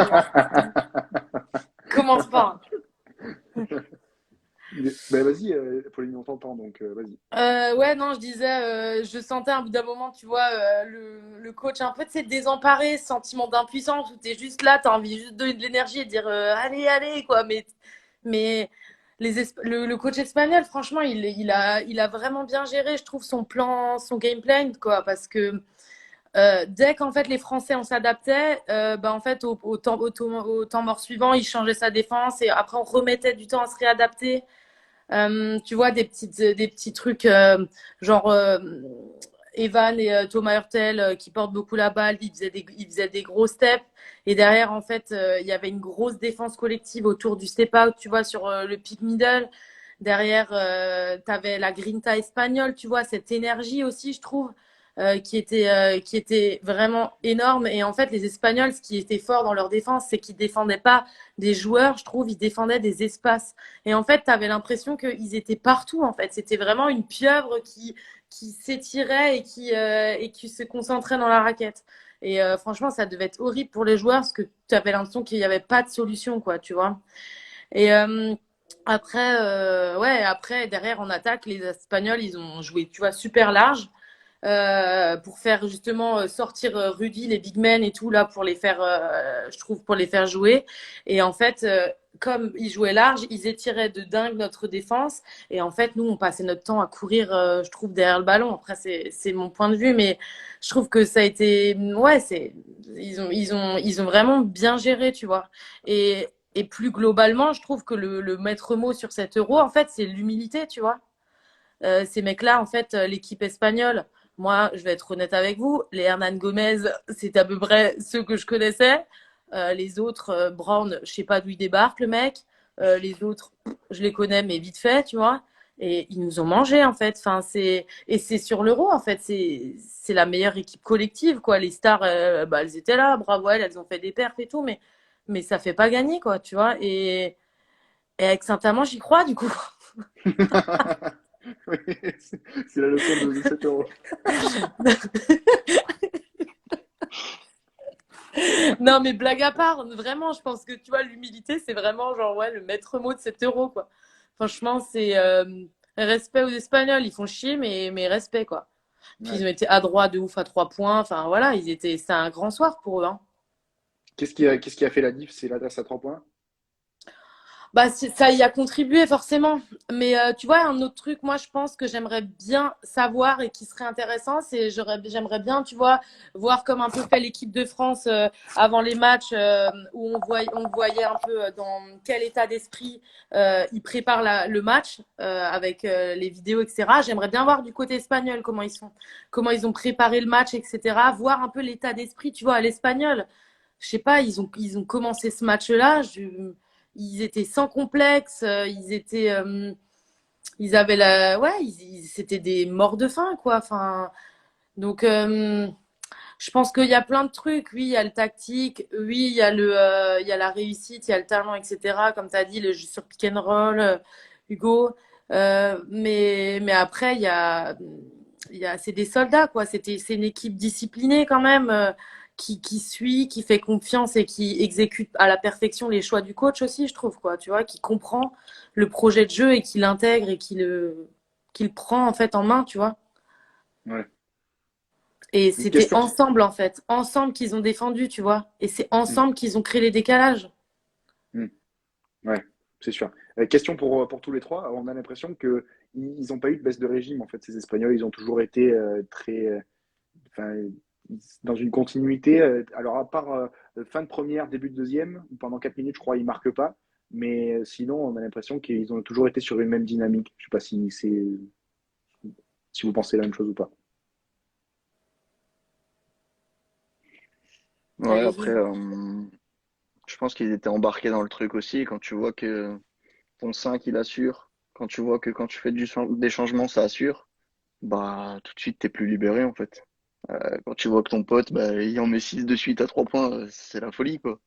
Commence pas. Ben vas-y, Pauline, on t'entend, donc vas-y. Ouais, non, je disais, je sentais à bout d'un moment, tu vois, le coach un peu, tu sais, désemparé, ce sentiment d'impuissance où t'es juste là, t'as envie juste de donner de l'énergie et de dire allez, allez, quoi. Mais le coach espagnol, franchement, il a vraiment bien géré, je trouve, son plan, son game plan, quoi, parce que dès qu'en fait les Français on s'adaptait, bah, en fait au temps mort suivant, ils changeaient sa défense et après on remettait du temps à se réadapter. Tu vois, des petits trucs genre Evan et Thomas Hurtel qui portent beaucoup la balle, ils faisaient des gros steps. Et derrière, en fait, il y avait une grosse défense collective autour du step out, tu vois, sur le pick middle. Derrière, tu avais la grinta espagnole, tu vois, cette énergie aussi, je trouve, qui était vraiment énorme. Et en fait, les Espagnols, ce qui était fort dans leur défense, c'est qu'ils défendaient pas des joueurs, je trouve, ils défendaient des espaces. Et en fait, tu avais l'impression qu'ils étaient partout, en fait. C'était vraiment une pieuvre qui s'étirait et qui se concentrait dans la raquette. Et franchement, ça devait être horrible pour les joueurs parce que tu avais l'impression qu'il n'y avait pas de solution, quoi, tu vois. Et après, ouais, après, derrière, en attaque, les Espagnols, ils ont joué, tu vois, super large pour faire justement sortir Rudy, les big men et tout là pour les faire, je trouve pour les faire jouer. Et en fait, comme ils jouaient large, ils étiraient de dingue notre défense. Et en fait, nous, on passait notre temps à courir, je trouve, derrière le ballon. Après, c'est mon point de vue, mais je trouve que ça a été, ouais, ils ont vraiment bien géré, tu vois. Et plus globalement, je trouve que le maître mot sur cet euro, en fait, c'est l'humilité, tu vois. Ces mecs-là, en fait, l'équipe espagnole, moi, je vais être honnête avec vous, les Hernan Gomez, c'est à peu près ceux que je connaissais. Les autres, Brown, je sais pas d'où il débarque, le mec. Les autres, je les connais, mais vite fait, tu vois. Et ils nous ont mangé, en fait. Enfin, et c'est sur l'Euro, en fait. C'est la meilleure équipe collective, quoi. Les stars, bah, elles étaient là, bravo, elles ont fait des perfs et tout, mais ça fait pas gagner, quoi, tu vois. Et avec Saint-Amand, j'y crois, du coup. Oui, c'est la leçon de 7 euros. Non, mais blague à part, vraiment, je pense que tu vois, l'humilité, c'est vraiment genre, ouais, le maître mot de 7 euros, quoi. Franchement, c'est respect aux Espagnols, ils font chier, mais respect, quoi. Puis Ouais. ils ont été adroits de ouf à 3 points, enfin voilà, c'était un grand soir pour eux, hein. Qu'est-ce qui a fait la diff? C'est l'adresse à 3 points? Bah, ça y a contribué forcément. Mais tu vois, un autre truc, moi, je pense que j'aimerais bien savoir et qui serait intéressant, j'aimerais bien, tu vois, voir comme un peu fait l'équipe de France avant les matchs où on voyait un peu dans quel état d'esprit ils préparent le match avec les vidéos, etc. J'aimerais bien voir du côté espagnol comment ils sont, comment ils ont préparé le match, etc. Voir un peu l'état d'esprit, tu vois, à l'espagnol. Je sais pas, ils ont commencé ce match-là. Ils étaient sans complexe, ils avaient ouais, c'était des morts de faim, quoi. Enfin, donc, je pense qu'il y a plein de trucs. Oui, il y a le tactique. Oui, il y a la réussite, il y a le talent, etc. Comme tu as dit, le jeu sur pick and roll, Hugo. Mais après, c'est des soldats, quoi. C'est une équipe disciplinée quand même, qui suit, qui fait confiance et qui exécute à la perfection les choix du coach aussi, je trouve, quoi. Tu vois, qui comprend le projet de jeu et qui l'intègre et qui le prend en fait en main, tu vois. Ouais. Et Une c'était question. ensemble, en fait. Ensemble qu'ils ont défendu, tu vois. Et c'est Hmm, ensemble qu'ils ont créé les décalages. hmm. Ouais, c'est sûr. Question pour tous les trois. On a l'impression que ils n'ont pas eu de baisse de régime, en fait, ces Espagnols. Ils ont toujours été très, enfin, dans une continuité. Alors, à part fin de première, début de deuxième, où pendant 4 minutes, je crois, ils marquent pas. Mais sinon, on a l'impression qu'ils ont toujours été sur une même dynamique. Je sais pas si vous pensez la même chose ou pas. Ouais, après, Allez-y. je pense qu'ils étaient embarqués dans le truc aussi. Quand tu vois que ton 5 il assure, quand tu vois que quand tu fais des changements, ça assure, bah tout de suite, t'es plus libéré en fait. Quand tu vois que ton pote, bah, il en met 6 de suite à 3 points, c'est la folie quoi.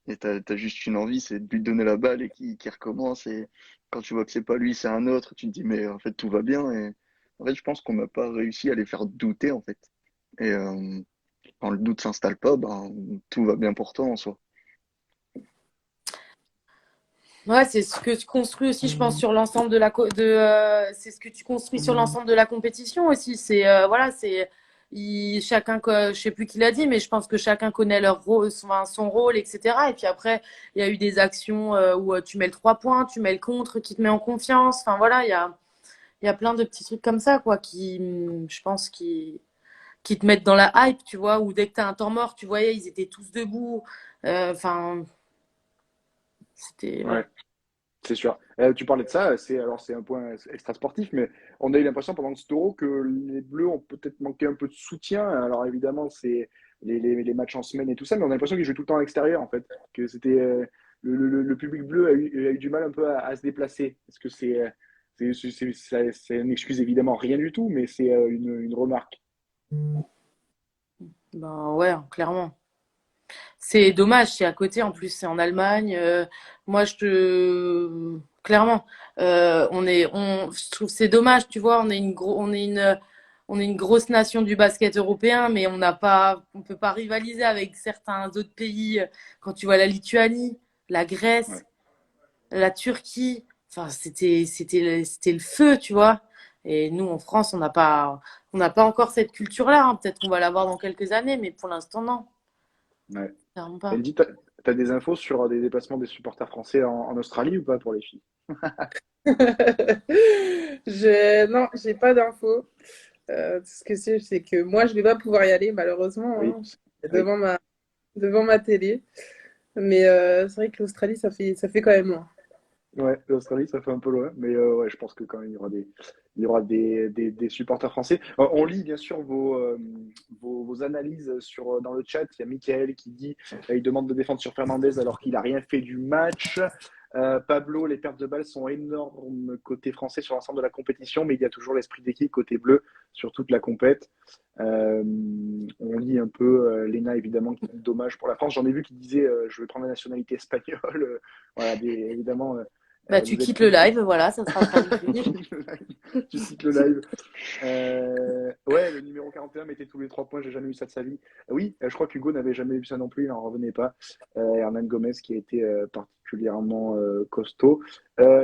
Et t'as juste une envie, c'est de lui donner la balle et qui recommence. Et quand tu vois que c'est pas lui, c'est un autre, tu te dis, mais en fait, tout va bien. Et en fait, je pense qu'on n'a pas réussi à les faire douter, en fait. Et quand le doute s'installe pas, ben, tout va bien pour toi en soi. Ouais, c'est ce que tu construis aussi, je pense, sur l'ensemble de c'est ce que tu construis sur l'ensemble de la compétition aussi. C'est voilà, c'est chacun, je sais plus qui l'a dit, mais je pense que chacun connaît leur rôle, son rôle, etc. Et puis après, il y a eu des actions où tu mets le 3 points, tu mets le contre, qui te met en confiance. Enfin voilà, il y a plein de petits trucs comme ça, quoi, je pense, qui te mettent dans la hype, tu vois. Ou dès que t'as un temps mort, tu voyais, ils étaient tous debout. Enfin, c'était ouais. Ouais. C'est sûr. Tu parlais de ça, c'est un point extra sportif, mais on a eu l'impression pendant ce Euro que les Bleus ont peut-être manqué un peu de soutien. Alors évidemment, c'est les matchs en semaine et tout ça, mais on a l'impression qu'ils jouaient tout le temps à l'extérieur en fait. Que c'était le public bleu a eu du mal un peu à se déplacer. Est-ce que c'est une excuse évidemment rien du tout, mais c'est une remarque. Ben ouais, clairement. C'est dommage, c'est à côté en plus, c'est en Allemagne. Moi, clairement, je trouve que c'est dommage, tu vois, on est une grosse nation du basket européen, mais on peut pas rivaliser avec certains autres pays. Quand tu vois la Lituanie, la Ouais. Grèce, la Turquie, enfin, c'était le feu, tu vois. Et nous, en France, on n'a pas encore cette culture-là, hein. Peut-être qu'on va l'avoir dans quelques années, mais pour l'instant, non, Ouais. clairement pas. Andy, t'as des infos sur des déplacements des supporters français en Australie ou pas pour les filles? Non, j'ai pas d'infos. Tout ce que c'est que moi, je vais pas pouvoir y aller, malheureusement, Oui. hein. Je suis Oui. devant ma télé. Mais c'est vrai que l'Australie, ça fait quand même loin. Ouais, l'Australie, ça fait un peu loin, mais ouais, je pense que quand même, il y aura des supporters français. On lit bien sûr vos analyses dans le chat. Il y a Michael qui dit il demande de défendre sur Fernandez alors qu'il n'a rien fait du match. Pablo, les pertes de balles sont énormes côté français sur l'ensemble de la compétition, mais il y a toujours l'esprit d'équipe côté bleu sur toute la compète. Euh, on lit un peu Lena, évidemment, qui dit dommage pour la France. J'en ai vu qui disait je vais prendre la nationalité espagnole. Voilà, évidemment. Bah, tu Vous êtes quittes le tous. live, voilà, ça sera clarifié. Tu quittes le live. Ouais, le numéro 41 mettait tous les 3 points, j'ai jamais eu ça de sa vie. Oui, je crois qu'Hugo n'avait jamais eu ça non plus, il n'en revenait pas. Hernan Gomez qui a été particulièrement costaud.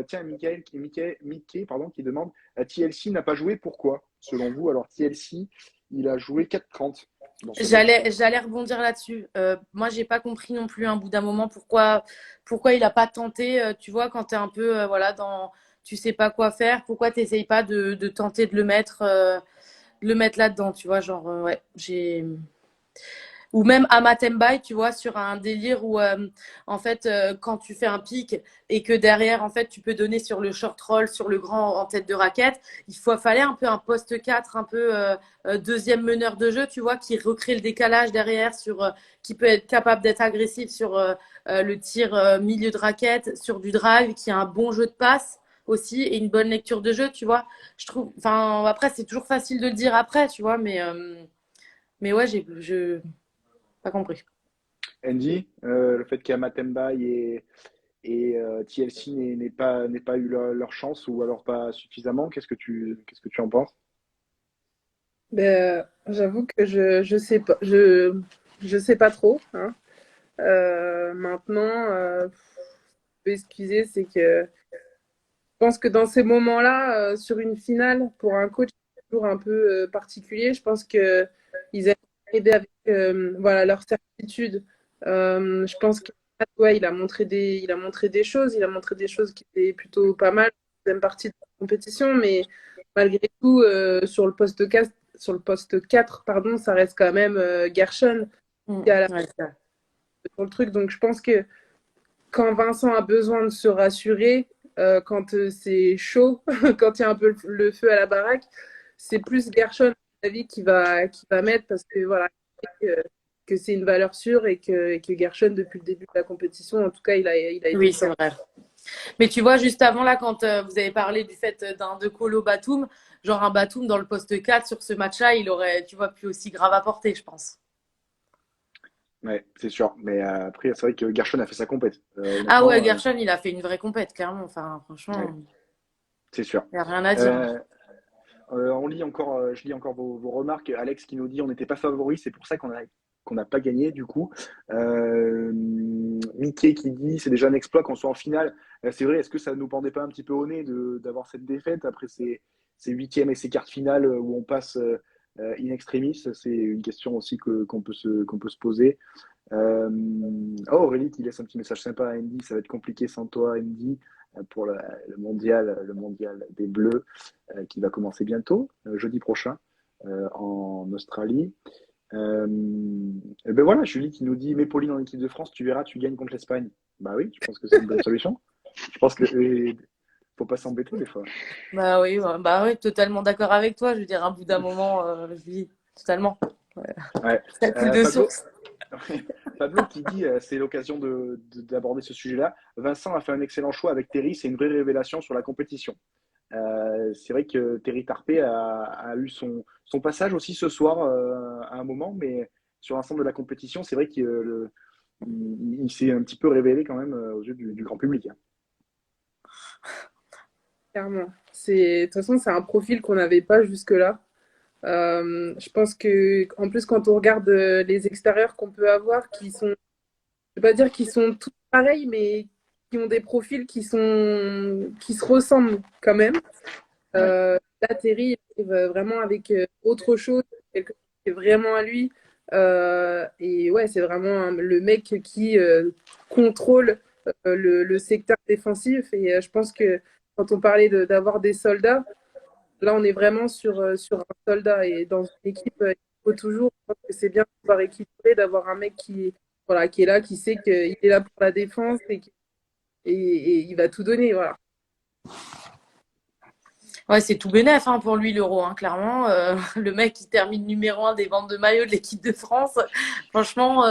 Tiens, Mickey, pardon, qui demande TLC n'a pas joué, pourquoi, selon vous? Alors, TLC, il a joué 4-30 dans ce match. J'allais rebondir là-dessus. Moi, j'ai pas compris non plus, un bout d'un moment, pourquoi il a pas tenté, tu vois, quand tu es un peu, voilà, tu sais pas quoi faire, pourquoi tu n'essayes pas de tenter de le mettre là-dedans, tu vois, genre, ouais, ou même Amatembai, tu vois, sur un délire où, en fait, quand tu fais un pic et que derrière, en fait, tu peux donner sur le short roll, sur le grand en tête de raquette, fallait un peu un poste 4, un peu deuxième meneur de jeu, tu vois, qui recrée le décalage derrière, qui peut être capable d'être agressif sur le tir milieu de raquette, sur du drive, qui a un bon jeu de passe aussi et une bonne lecture de jeu, tu vois. Je trouve, enfin, après, c'est toujours facile de le dire après, tu vois, mais ouais, je pas compris. Andy, le fait qu'Amatemba et TLC n'aient pas eu leur chance ou alors pas suffisamment. Qu'est-ce que tu en penses? J'avoue que je sais pas trop, hein. Maintenant, je peux excuser, c'est que je pense que dans ces moments-là, sur une finale, pour un coach, toujours un peu particulier. Je pense qu'ils aiment aider avec voilà, leur certitude. Je pense que ouais, il a montré des choses qui étaient plutôt pas mal, deuxième partie de la compétition, mais malgré tout, sur le poste 4 pardon, ça reste quand même Gershon qui a Ouais, c'est vrai. sur le truc. Donc je pense que quand Vincent a besoin de se rassurer, quand c'est chaud, quand il y a un peu le feu à la baraque, c'est plus Gershon, à mon avis, qui va mettre parce que voilà, que c'est une valeur sûre et que Gershon, depuis le début de la compétition, en tout cas, il a été Oui, c'est fort. vrai. Mais tu vois, juste avant, là, quand vous avez parlé du fait de Kolo Batum, genre un Batum dans le poste 4 sur ce match-là, il aurait, tu vois, pu aussi grave apporter, je pense. Ouais, c'est sûr. Mais après, c'est vrai que Gershon a fait sa compète. Ah ouais, Honnêtement, Gershon, il a fait une vraie compète, clairement. Enfin, franchement, ouais, c'est sûr. il n'y a rien à dire. Euh, je lis encore vos remarques. Alex qui nous dit on n'était pas favori, c'est pour ça qu'on n'a pas gagné du coup. Mickey qui dit c'est déjà un exploit qu'on soit en finale. C'est vrai, est-ce que ça ne nous pendait pas un petit peu au nez d'avoir cette défaite après ces huitièmes et ces quarts de finale où on passe in extremis? C'est une question aussi qu'on peut se poser. Euh, oh, Aurélie qui laisse un petit message sympa à Andy, ça va être compliqué sans toi Andy pour le mondial des Bleus qui va commencer bientôt, jeudi prochain en Australie. Et ben voilà, Julie qui nous dit mets Pauline en équipe de France, tu verras, tu gagnes contre l'Espagne. Bah oui, je pense que c'est une bonne solution. Je pense que faut pas s'embêter des fois. Bah oui, totalement d'accord avec toi. Je veux dire, un bout d'un moment, je dis totalement. Ouais. Ouais. Ça coule de Pablo, source. Pablo qui dit c'est l'occasion d'aborder ce sujet-là. Vincent a fait un excellent choix avec Terry, c'est une vraie révélation sur la compétition. C'est vrai que Terry Tarpé a eu son passage aussi ce soir à un moment, mais sur l'ensemble de la compétition, c'est vrai qu'il s'est un petit peu révélé quand même aux yeux du grand public. Hein. Clairement. De toute façon, c'est un profil qu'on n'avait pas jusque-là. Je pense que, en plus, quand on regarde les extérieurs qu'on peut avoir, je vais pas dire qu'ils sont tous pareils, mais qui ont des profils qui se ressemblent quand même. Ouais. Là, Terry il arrive vraiment avec autre chose, quelque chose qui est vraiment à lui. Et ouais, c'est vraiment le mec qui contrôle le secteur défensif. Et je pense que quand on parlait d'avoir des soldats, là, on est vraiment sur un soldat. Et dans une équipe, il faut toujours, je pense que c'est bien de pouvoir équilibrer, d'avoir un mec voilà, qui est là, qui sait qu'il est là pour la défense et il va tout donner. Voilà. Ouais, c'est tout bénef hein, pour lui, l'Euro, hein, clairement. Le mec qui termine numéro 1 des ventes de maillots de l'équipe de France, franchement,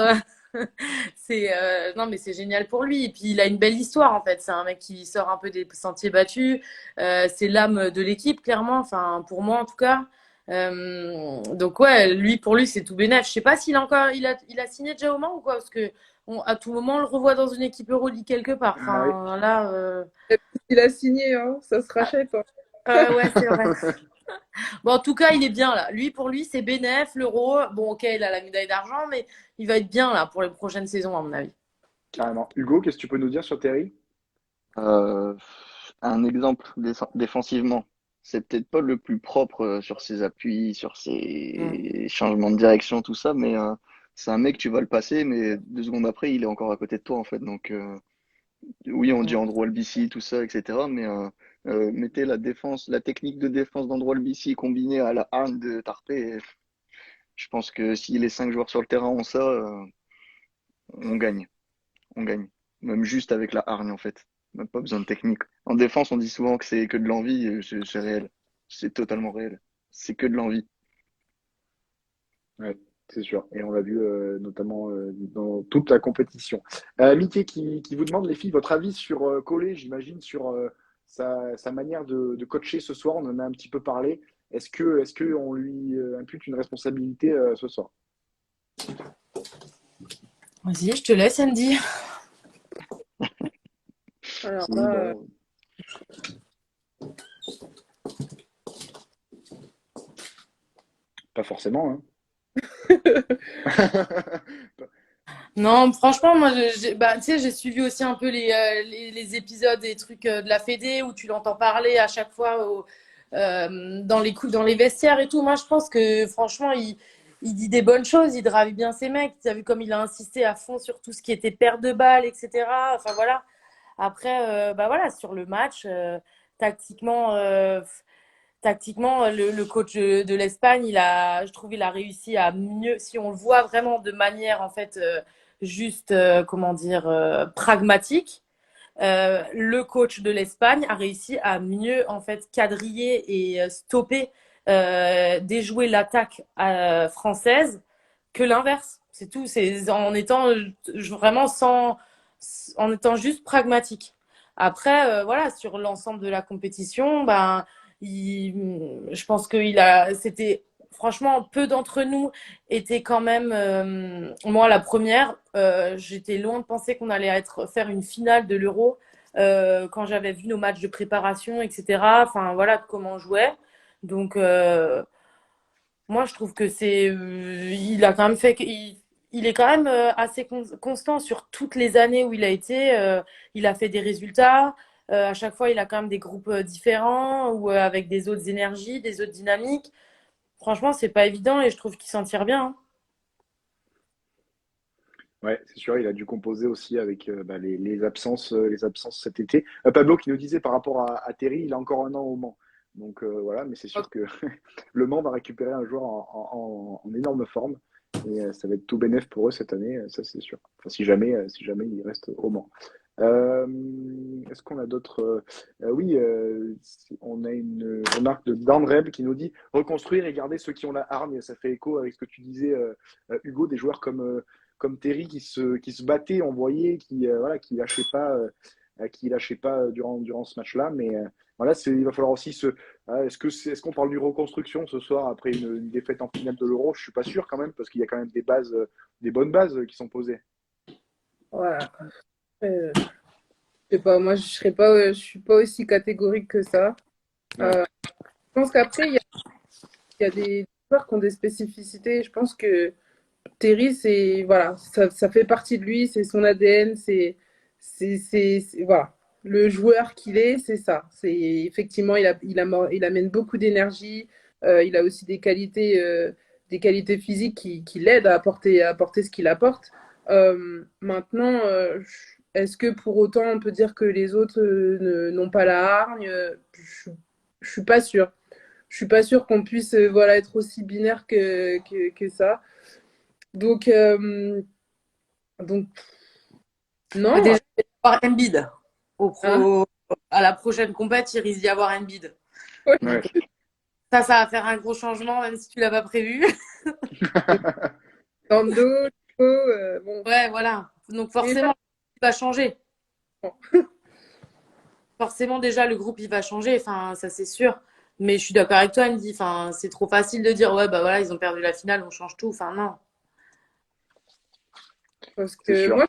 non, mais c'est génial pour lui. Et puis, il a une belle histoire, en fait. C'est un mec qui sort un peu des sentiers battus. C'est l'âme de l'équipe, clairement. Enfin, pour moi, en tout cas. Donc, ouais, pour lui, c'est tout bénef. Je sais pas s'il a encore, il a signé déjà au Mans ou quoi, parce que à tout moment, on le revoit dans une équipe Euroleague quelque part. Ah oui. Enfin, là. Il a signé, hein, ça se rachète. Hein. Ouais, c'est vrai. Bon, en tout cas, il est bien là. Pour lui, c'est bénef, l'Euro. Bon, ok, il a la médaille d'argent, mais il va être bien là pour les prochaines saisons, à mon avis. Carrément. Hugo, qu'est-ce que tu peux nous dire sur Terry? Euh, un exemple défensivement, c'est peut-être pas le plus propre sur ses appuis, sur Mm. ses changements de direction, tout ça, mais c'est un mec, tu vas le passer, mais 2 secondes après, il est encore à côté de toi, en fait. Donc, oui, on dit Mm. Andrew Albisi, tout ça, etc. Mais mettez la défense, la technique de défense d'Andrew Albisi combinée à la hargne de Tarpé, je pense que si les 5 joueurs sur le terrain ont ça, on gagne. On gagne. Même juste avec la hargne, en fait. Même pas besoin de technique. En défense, on dit souvent que c'est que de l'envie. C'est réel. C'est totalement réel. C'est que de l'envie. Ouais, c'est sûr. Et on l'a vu notamment dans toute la compétition. Mickey qui vous demande, les filles, votre avis sur Collet, j'imagine, sur sa manière de coacher ce soir. On en a un petit peu parlé. Est-ce que on lui impute une responsabilité ce soir? Vas-y, je te laisse, Andy. Alors Oui, là, bon, pas forcément, hein. Non, franchement, moi, bah, tu sais, j'ai suivi aussi un peu les épisodes des trucs de la Fédé où tu l'entends parler à chaque fois dans les vestiaires et tout. Moi, je pense que franchement, il dit des bonnes choses, il drive bien ses mecs. Tu as vu comme il a insisté à fond sur tout ce qui était perte de balles, etc. Enfin voilà. Après, bah voilà, sur le match, tactiquement, le coach de l'Espagne, je trouve, il a réussi à mieux, si on le voit vraiment de manière en fait juste, comment dire, pragmatique. Le coach de l'Espagne a réussi à mieux en fait quadriller et stopper, déjouer l'attaque française que l'inverse. C'est tout. C'est en étant vraiment en étant juste pragmatique. Après, voilà, sur l'ensemble de la compétition, ben, je pense c'était franchement peu d'entre nous étaient quand même. Moi, la première, j'étais loin de penser qu'on allait faire une finale de l'Euro. Quand j'avais vu nos matchs de préparation, etc. Enfin, voilà comment on jouait. Donc, moi, je trouve que il a quand même il est quand même assez constant sur toutes les années où il a été. Il a fait des résultats. À chaque fois, il a quand même des groupes différents ou avec des autres énergies, des autres dynamiques. Franchement, c'est pas évident et je trouve qu'il s'en tire bien, hein. Ouais, c'est sûr, il a dû composer aussi avec les absences cet été. Pablo qui nous disait par rapport à Terry, il a encore un an au Mans. Donc voilà, mais c'est sûr que Le Mans va récupérer un joueur en énorme forme. Et ça va être tout bénef pour eux cette année, ça c'est sûr. Enfin, si jamais il reste au Mans. Euh, Est-ce qu'on a d'autres oui, on a une remarque de Dan Reb qui nous dit reconstruire et garder ceux qui ont la hargne. Ça fait écho avec ce que tu disais, Hugo, des joueurs comme Terry qui se battait, on voyait, voilà, qui lâchait pas durant ce match-là. Mais voilà, il va falloir aussi est-ce qu'on parle d'une reconstruction ce soir après une défaite en finale de l'Euro? Je suis pas sûr quand même parce qu'il y a quand même des bases, des bonnes bases qui sont posées. Voilà. Je sais pas, moi je suis pas aussi catégorique que ça. Ouais. Je pense qu'après il y a des joueurs qui ont des spécificités. Je pense que Terry, c'est voilà, ça fait partie de lui, c'est son ADN, voilà, le joueur qu'il est, c'est ça. C'est effectivement, il amène beaucoup d'énergie. Il a aussi des qualités physiques qui l'aident à apporter ce qu'il apporte. Maintenant, est-ce que pour autant on peut dire que les autres n'ont pas la hargne? Je suis pas sûre. Je suis pas sûre qu'on puisse voilà être aussi binaire que ça. Donc, donc Ah, non, déjà, il va y avoir Embiid. hein, À la prochaine compète, il risque d'y avoir Embiid. ouais. Ouais. Ça va faire un gros changement, même si tu l'as pas prévu. Tando, Chico, bon, Ouais, voilà. Donc déjà, forcément, il va changer. bon. Forcément, déjà, le groupe, il va changer. Enfin, ça, c'est sûr. Mais je suis d'accord avec toi, Andy. Enfin, c'est trop facile de dire, ouais, bah voilà, ils ont perdu la finale, on change tout. Enfin, non. Parce C'est que sûr. moi,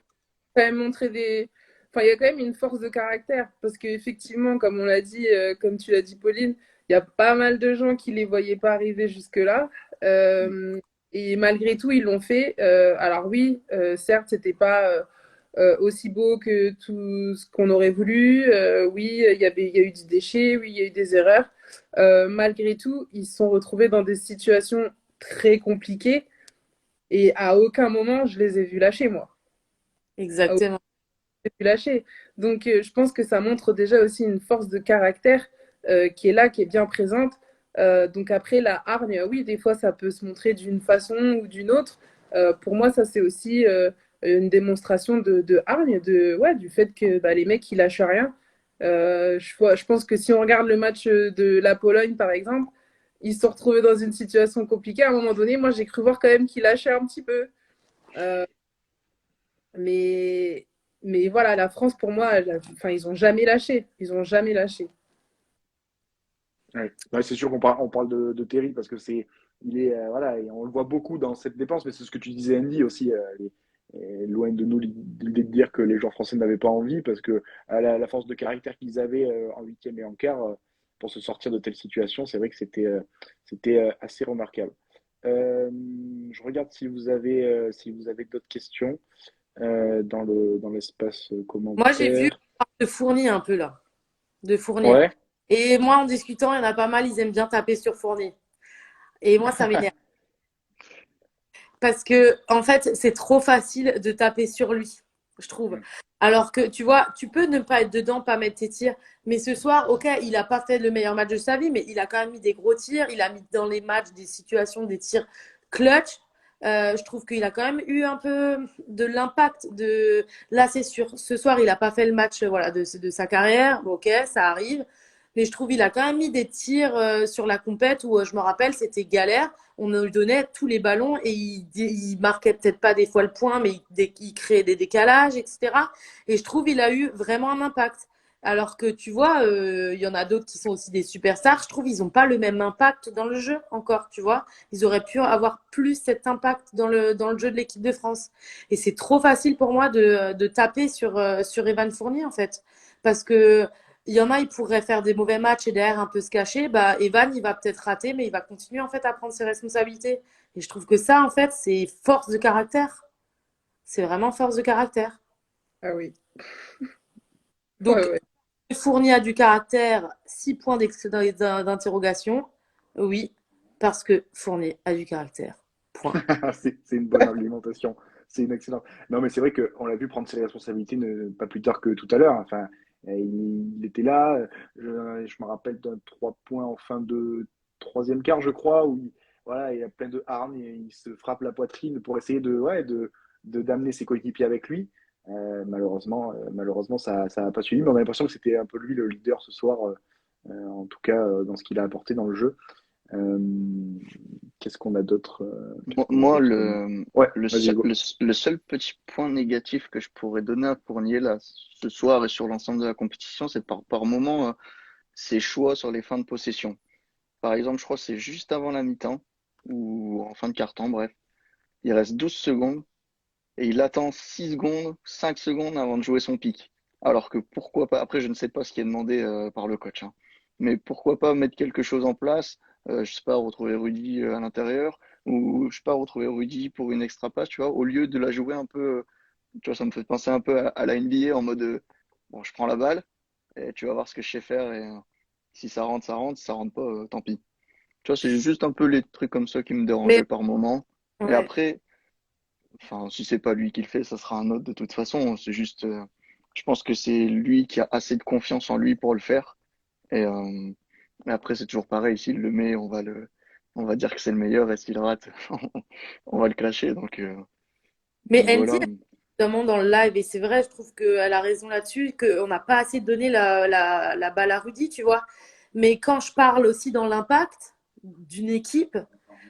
quand même montré enfin, il y a quand même une force de caractère. Parce qu'effectivement, comme on l'a dit, comme tu l'as dit, Pauline, il y a pas mal de gens qui les voyaient pas arriver jusque-là. Euh, et malgré tout, ils l'ont fait. Alors oui, certes, c'était pas aussi beau que tout ce qu'on aurait voulu. Oui, il y a eu des déchets, oui, il y a eu des erreurs. Malgré tout, ils se sont retrouvés dans des situations très compliquées et à aucun moment je les ai vus lâcher, moi. À aucun Exactement. moment, je les ai vus lâcher. Donc, je pense que ça montre déjà aussi une force de caractère qui est là, qui est bien présente. Donc après, la hargne, oui, des fois, ça peut se montrer d'une façon ou d'une autre. Pour moi, ça, c'est aussi une démonstration de hargne, ouais, du fait que bah, les mecs, ils lâchent rien. Je pense que si on regarde le match de la Pologne, par exemple, ils se sont retrouvés dans une situation compliquée. À un moment donné, moi, j'ai cru voir quand même qu'ils lâchaient un petit peu. Euh, mais, mais voilà, la France, pour moi, enfin, ils ont jamais lâché. Ils ont jamais lâché. Ouais. Ouais, c'est sûr on parle de Terry parce que il est, voilà, et on le voit beaucoup dans cette dépense, mais c'est ce que tu disais, Andy, aussi. Loin de nous l'idée de dire que les joueurs français n'avaient pas envie parce que la force de caractère qu'ils avaient en huitième et en quart pour se sortir de telles situations, c'est vrai que c'était assez remarquable. Euh, je regarde si vous avez d'autres questions dans l'espace Moi, j'ai vu commentaire. de Fournier un peu là. De Fournier. Ouais. Et moi, en discutant, il y en a pas mal, ils aiment bien taper sur Fournier. Et moi, ça m'énerve. Parce que, en fait, c'est trop facile de taper sur lui, je trouve. Mm. Alors que, tu vois, tu peux ne pas être dedans, pas mettre tes tirs. Mais ce soir, ok, il n'a pas fait le meilleur match de sa vie, mais il a quand même mis des gros tirs. Il a mis dans les matchs des situations, des tirs clutch. Je trouve qu'il a quand même eu un peu de l'impact. Là, c'est sûr. Ce soir, il n'a pas fait le match voilà, de sa carrière. Bon, ok, ça arrive. Mais je trouve qu'il a quand même mis des tirs sur la compète où je me rappelle, c'était galère. On lui donnait tous les ballons et il marquait peut-être pas des fois le point, mais il créait des décalages, etc. Et je trouve qu'il a eu vraiment un impact. Alors que tu vois, il y en a d'autres qui sont aussi des superstars. Je trouve qu'ils n'ont pas le même impact dans le jeu encore, tu vois. Ils auraient pu avoir plus cet impact dans le jeu de l'équipe de France. Et c'est trop facile pour moi de taper sur Evan Fournier, en fait. Parce que il y en a, ils pourraient faire des mauvais matchs et derrière un peu se cacher. Bah, Evan, il va peut-être rater, mais il va continuer en fait à prendre ses responsabilités. Et je trouve que ça, en fait, c'est force de caractère. C'est vraiment force de caractère. Ah oui. Ouais, Donc, ouais. Fournier a du caractère, 6 points d'interrogation. Oui, parce que Fournier a du caractère. Point. C'est une bonne argumentation. C'est une excellente. Non, mais c'est vrai qu'on l'a vu prendre ses responsabilités pas plus tard que tout à l'heure. Enfin, il était là. Je me rappelle d'un 3 points en fin de troisième quart, je crois, où voilà, il a plein de hargne et il se frappe la poitrine pour essayer d'amener ses coéquipiers avec lui. Malheureusement, ça n'a pas suivi, mais on a l'impression que c'était un peu lui le leader ce soir, en tout cas dans ce qu'il a apporté dans le jeu. Euh, qu'est-ce qu'on a d'autre Moi, qu'est-ce qu'on a moi, d'autre Ouais, le, vas-y, seul, go. le seul petit point négatif que je pourrais donner à Fournier là, ce soir et sur l'ensemble de la compétition, c'est par moment ses choix sur les fins de possession. Par exemple, je crois que c'est juste avant la mi-temps ou en fin de quart-temps, bref. Il reste 12 secondes et il attend 6 secondes, 5 secondes avant de jouer son pic. Alors que pourquoi pas, après je ne sais pas ce qui est demandé par le coach, hein, mais pourquoi pas mettre quelque chose en place, je sais pas, retrouver Rudy à l'intérieur, ou je sais pas, retrouver Rudy pour une extra passe, tu vois, au lieu de la jouer un peu, tu vois, ça me fait penser un peu à la NBA en mode, bon, je prends la balle, et tu vas voir ce que je sais faire, et si ça rentre, ça rentre, si ça rentre pas, tant pis. Tu vois, c'est juste un peu les trucs comme ça qui me Mais dérangeaient par moment. Et ouais. après, enfin, si c'est pas lui qui le fait, ça sera un autre de toute façon. C'est juste, je pense que c'est lui qui a assez de confiance en lui pour le faire. Et, après, c'est toujours pareil. S'il le met, on va dire que c'est le meilleur. Et s'il rate, on va le clasher. Mais Donc Andy, voilà. notamment dans le live, et c'est vrai, je trouve qu'elle a raison là-dessus, qu'on n'a pas assez donné la balle à Rudy, tu vois. Mais quand je parle aussi dans l'impact d'une équipe,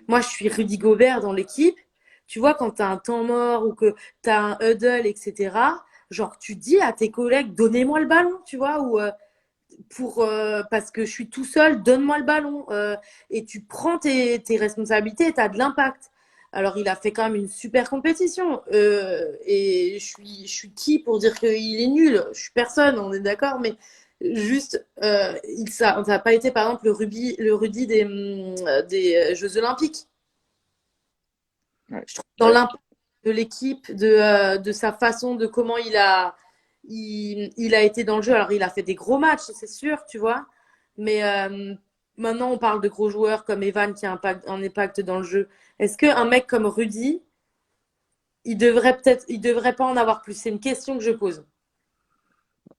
moi je suis Rudy Gobert dans l'équipe, tu vois, quand tu as un temps mort ou que tu as un huddle, etc., genre tu dis à tes collègues, donnez-moi le ballon, tu vois, ou parce que je suis tout seul, donne-moi le ballon. Et tu prends tes responsabilités et tu as de l'impact. Alors, il a fait quand même une super compétition. Et je suis qui pour dire qu'il est nul? Je suis personne, on est d'accord, mais juste, ça n'a pas été, par exemple, le Rudy des Jeux Olympiques. Ouais. Je trouve dans Ouais. l'impact de l'équipe, de sa façon, de comment il a été dans le jeu. Alors, il a fait des gros matchs, c'est sûr, tu vois. Mais maintenant, on parle de gros joueurs comme Evan qui a un impact dans le jeu. Est-ce qu'un mec comme Rudy, il devrait pas en avoir plus? C'est une question que je pose.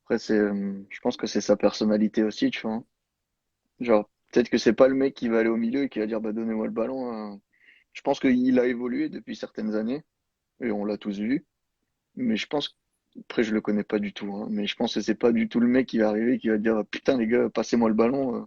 Après, je pense que c'est sa personnalité aussi, tu vois, hein. Genre, peut-être que c'est pas le mec qui va aller au milieu et qui va dire, bah, donnez-moi le ballon, hein. Je pense qu'il a évolué depuis certaines années et on l'a tous vu. Mais je pense, après je le connais pas du tout, hein, mais je pense que c'est pas du tout le mec qui va arriver et qui va dire putain les gars, passez-moi le ballon,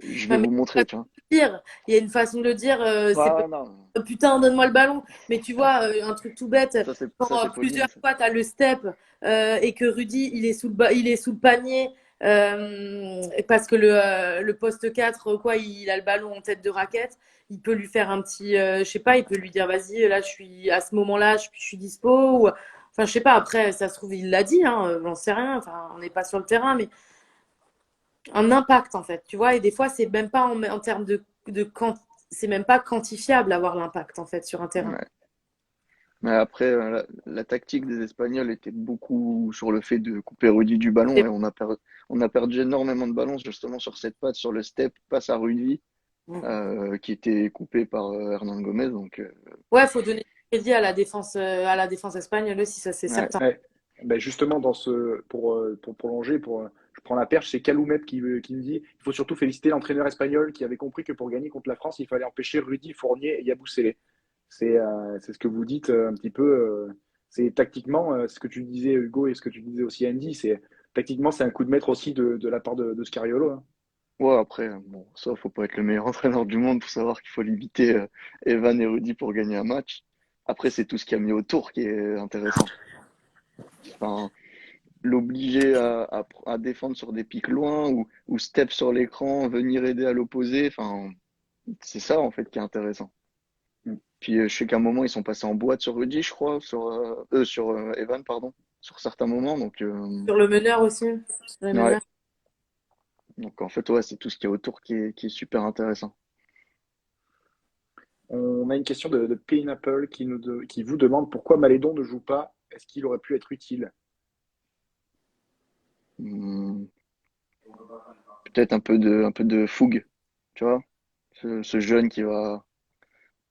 je vais Ouais, mais vous montrer, tu vois. il y a une façon de le dire, c'est Ouais, non, putain, donne-moi le ballon. Mais tu vois, un truc tout bête, quand ça c'est poli, plusieurs mais ça. fois tu as le step et que Rudy, il est sous le panier parce que le poste 4 quoi, il a le ballon en tête de raquette, il peut lui faire un petit, je sais pas, il peut lui dire, vas-y, là, je suis à ce moment-là, je suis dispo. Enfin, je sais pas, après, ça se trouve, il l'a dit, hein, j'en sais rien, enfin, on n'est pas sur le terrain, mais un impact en fait, tu vois. Et des fois, c'est même pas en termes c'est même pas quantifiable avoir l'impact en fait sur un terrain. Ouais. Mais après, la tactique des Espagnols était beaucoup sur le fait de couper Rudy du ballon et on a perdu énormément de ballons justement sur cette passe, sur le step, passe à Rudy, qui était coupé par Hernan Gomez. Donc, Ouais, faut donner du crédit à la défense espagnole aussi, ça c'est ouais, certain. Ouais. Ben justement, pour prolonger, je prends la perche, c'est Calumet qui me dit il faut surtout féliciter l'entraîneur espagnol qui avait compris que pour gagner contre la France, il fallait empêcher Rudy, Fournier et Yabusele. C'est ce que vous dites un petit peu. C'est tactiquement, ce que tu disais Hugo et ce que tu disais aussi Andy, c'est tactiquement c'est un coup de maître aussi de la part de Scariolo. Hein. ouais, après, bon, ça, faut pas être le meilleur entraîneur du monde pour savoir qu'il faut limiter Evan et Rudy pour gagner un match. Après, c'est tout ce qu'il y a mis autour qui est intéressant. Enfin, l'obliger à défendre sur des pics loin ou step sur l'écran, venir aider à l'opposé. Enfin, c'est ça en fait qui est intéressant. Mm. Puis je sais qu'à un moment ils sont passés en boîte sur Rudy, je crois, sur Evan, pardon, sur certains moments. Donc, Sur le meneur aussi. Sur les ouais. meneurs. Donc en fait, ouais, c'est tout ce qui est autour qui est super intéressant. On a une question de Pineapple qui vous demande pourquoi Malédon ne joue pas. Est-ce qu'il aurait pu être utile? Hmm, peut-être un peu de fougue, tu vois, ce jeune qui va.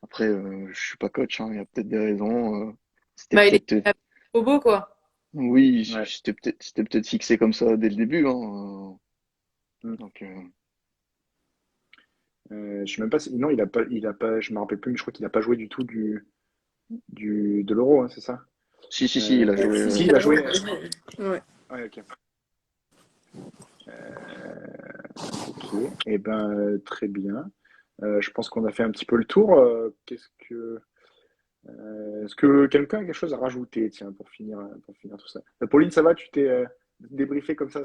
Après, je suis pas coach, hein, il y a peut-être des raisons. C'était Bah, il est peut-être beau, quoi. Oui, Ouais. c'était peut-être fixé comme ça dès le début, hein. Mm. Donc, Je sais même pas si. Non, il a pas. Je me rappelle plus, mais je crois qu'il n'a pas joué du tout de l'Euro, hein, c'est ça? si, il a joué. Si, Si, si, il a joué. Ouais. Ouais, ok. Ok. Eh ben, très bien. Je pense qu'on a fait un petit peu le tour. Est-ce que quelqu'un a quelque chose à rajouter, tiens, pour finir tout ça? Pauline, ça va? Tu t'es débriefé comme ça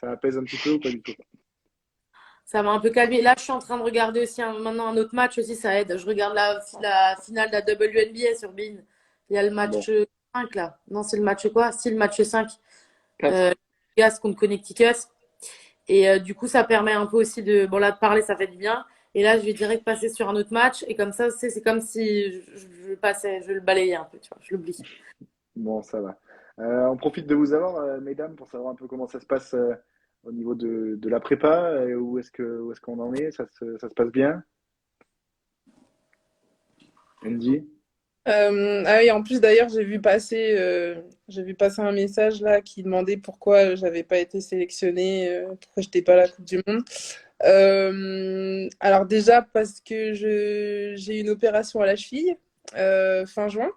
apaise un petit peu ou pas du tout? ça m'a un peu calmé. Là, je suis en train de regarder aussi maintenant un autre match aussi, ça aide. Je regarde la finale de la WNBA sur beIN. Il y a le Bon. match 5 là. Non, c'est le match quoi? Si, le match 5. 4. Euh, Gas contre Connecticut. Et du coup, ça permet un peu aussi de. Bon, là, de parler, ça fait du bien. Et là, je vais direct passer sur un autre match. Et comme ça, c'est comme si je passais, je le balayais un peu, tu vois, je l'oublie. Bon, ça va. On profite de vous avoir, mesdames, pour savoir un peu comment ça se passe au niveau de la prépa. Où est-ce qu'on en est? Ça se passe bien? Andy? Ah oui, en plus d'ailleurs, j'ai vu passer un message là qui demandait pourquoi j'avais pas été sélectionnée, pourquoi j'étais pas à la Coupe du Monde. Alors déjà parce que j'ai eu une opération à la cheville fin juin.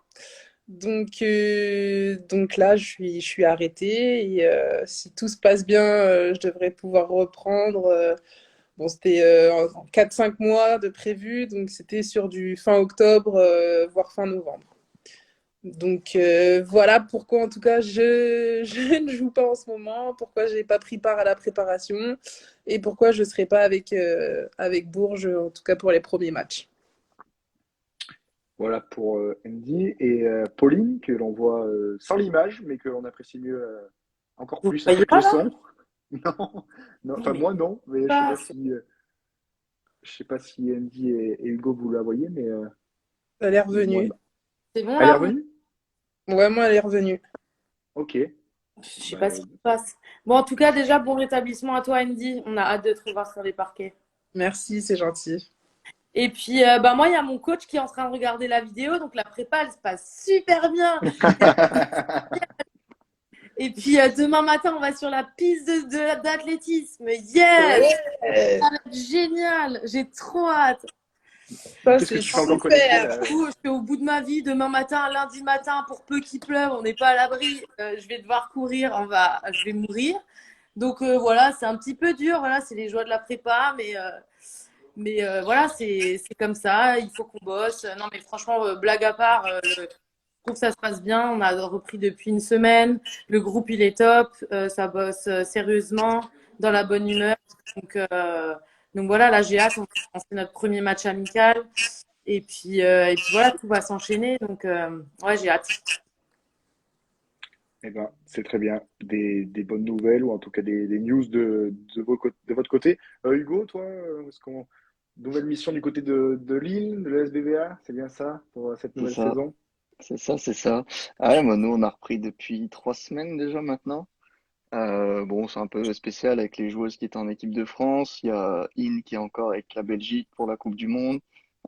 Donc là, je suis arrêtée et si tout se passe bien, je devrais pouvoir reprendre. Bon, c'était en 4-5 mois de prévu, donc c'était sur du fin octobre, voire fin novembre. Donc voilà pourquoi en tout cas je ne joue pas en ce moment, pourquoi j'ai pas pris part à la préparation et pourquoi je ne serai pas avec Bourges, en tout cas pour les premiers matchs. Voilà pour Andy. Et Pauline, que l'on voit sans l'image, mais que l'on apprécie mieux encore Vous plus voyez avec pas le là? son. Non, non, Non, enfin mais moi non, mais pas. je sais pas si Andy et Hugo vous la voyez, mais Elle est moi revenue. non. C'est bon Elle est là? revenue? Ouais, moi, elle est revenue. Ok. Je sais Bah, pas ce qui se passe. Bon, en tout cas, déjà, bon rétablissement à toi, Andy. On a hâte de te revoir sur les parquets. Merci, c'est gentil. Et puis, bah, moi, il y a mon coach qui est en train de regarder la vidéo. Donc, la prépa, elle se passe super bien. Et puis, demain matin, on va sur la piste d'athlétisme. Yes! Ouais, Ça va être génial. J'ai trop hâte. ça Qu'est-ce que c'est tu fais encore connecté là? super. Du coup, je suis au bout de ma vie. Demain matin, lundi matin, pour peu qu'il pleuve, on n'est pas à l'abri. Je vais devoir courir. Je vais mourir. Donc, voilà, c'est un petit peu dur. Voilà, c'est les joies de la prépa. Mais voilà, c'est comme ça. Il faut qu'on bosse. Non, mais franchement, blague à part, je trouve que ça se passe bien. On a repris depuis une semaine. Le groupe, il est top. Ça bosse sérieusement, dans la bonne humeur. Donc, euh, donc voilà, là, j'ai hâte. On va commencer notre premier match amical. Et puis voilà, tout va s'enchaîner. Donc, ouais, j'ai hâte. Eh ben, c'est très bien. Des bonnes nouvelles ou en tout cas des news de votre côté. Hugo, toi, nouvelle mission du côté de Lille, de la SBVA, c'est bien ça pour cette c'est nouvelle ça. saison? C'est ça, c'est ça. Ah ouais, moi, nous, on a repris depuis 3 semaines déjà maintenant. Bon, c'est un peu spécial avec les joueuses qui étaient en équipe de France. Il y a In qui est encore avec la Belgique pour la Coupe du Monde.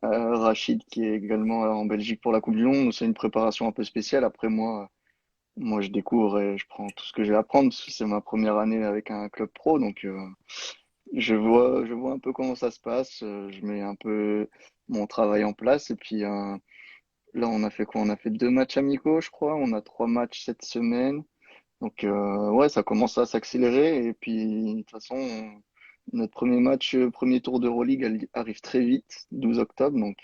Rachid qui est également en Belgique pour la Coupe du Monde. C'est une préparation un peu spéciale. Après, moi, je découvre et je prends tout ce que j'ai à apprendre parce que c'est ma première année avec un club pro. Donc, je vois un peu comment ça se passe. Je mets un peu mon travail en place. Et puis, là, on a fait quoi? On a fait 2 matchs amicaux, je crois. On a 3 matchs cette semaine. Donc ouais, ça commence à s'accélérer et puis de toute façon, notre premier match, premier tour d'Euroleague arrive très vite, 12 octobre, donc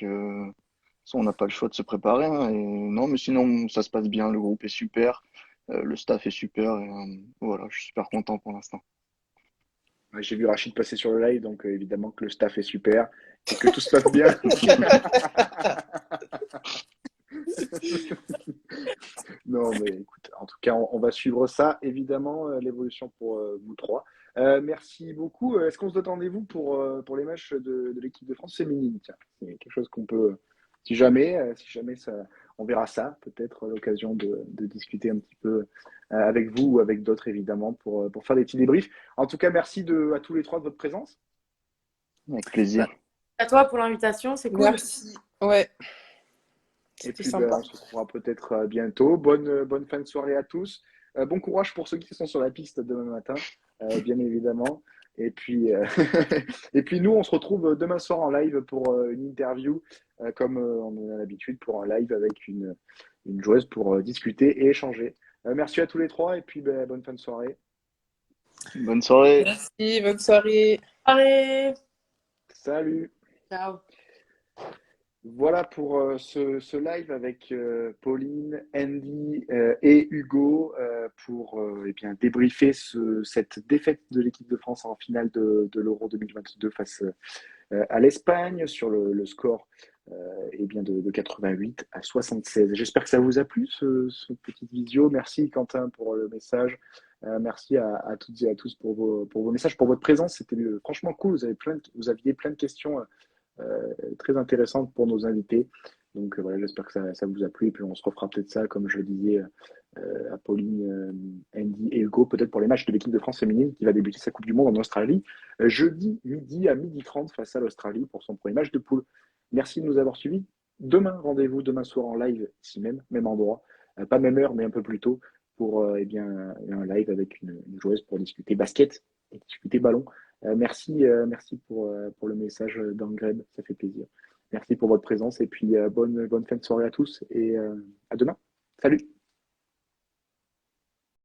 ça, on n'a pas le choix de se préparer, hein. Et non, mais sinon ça se passe bien, le groupe est super, le staff est super et voilà, je suis super content pour l'instant. Ouais, j'ai vu Rachid passer sur le live, donc évidemment que le staff est super et que tout se passe bien. Non, mais écoute, en tout cas, on va suivre ça, évidemment, l'évolution pour vous trois. Merci beaucoup. Est-ce qu'on se donne rendez-vous pour les matchs de l'équipe de France féminine? Tiens, c'est quelque chose qu'on peut, si jamais ça, on verra ça, peut-être à l'occasion de discuter un petit peu avec vous ou avec d'autres, évidemment, pour faire des petits débriefs. En tout cas, merci à tous les trois de votre présence. Avec plaisir. À toi pour l'invitation, c'est cool. Merci. Ouais, Et c'était puis, sympa. on se retrouvera peut-être bientôt. Bonne fin de soirée à tous. Bon courage pour ceux qui sont sur la piste demain matin, bien évidemment. Et puis, et puis, nous, on se retrouve demain soir en live pour une interview, comme on a l'habitude, pour un live avec une joueuse pour discuter et échanger. Merci à tous les trois et puis bonne fin de soirée. Bonne soirée. Merci, bonne soirée. Allez, Salut! ciao. Voilà pour ce live avec Pauline, Andy et Hugo pour eh bien, débriefer cette défaite de l'équipe de France en finale de l'Euro 2022 face à l'Espagne sur le score eh bien de 88 à 76. J'espère que ça vous a plu ce petit visio. Merci Quentin pour le message. Merci à toutes et à tous pour vos messages, pour votre présence. C'était franchement cool. Vous aviez plein de questions très intéressante pour nos invités. Donc voilà, j'espère que ça vous a plu. Et puis on se refera peut-être ça, comme je le disais à Pauline, Andy et Hugo, peut-être pour les matchs de l'équipe de France féminine qui va débuter sa Coupe du Monde en Australie jeudi midi à 12h30 face à l'Australie pour son premier match de poule. Merci de nous avoir suivis. Demain, rendez-vous demain soir en live, ici même endroit, pas même heure, mais un peu plus tôt, pour eh bien, un live avec une joueuse pour discuter basket et discuter ballon. Merci pour le message d'Angreb, ça fait plaisir. Merci pour votre présence et puis bonne fin de soirée à tous et à demain. Salut!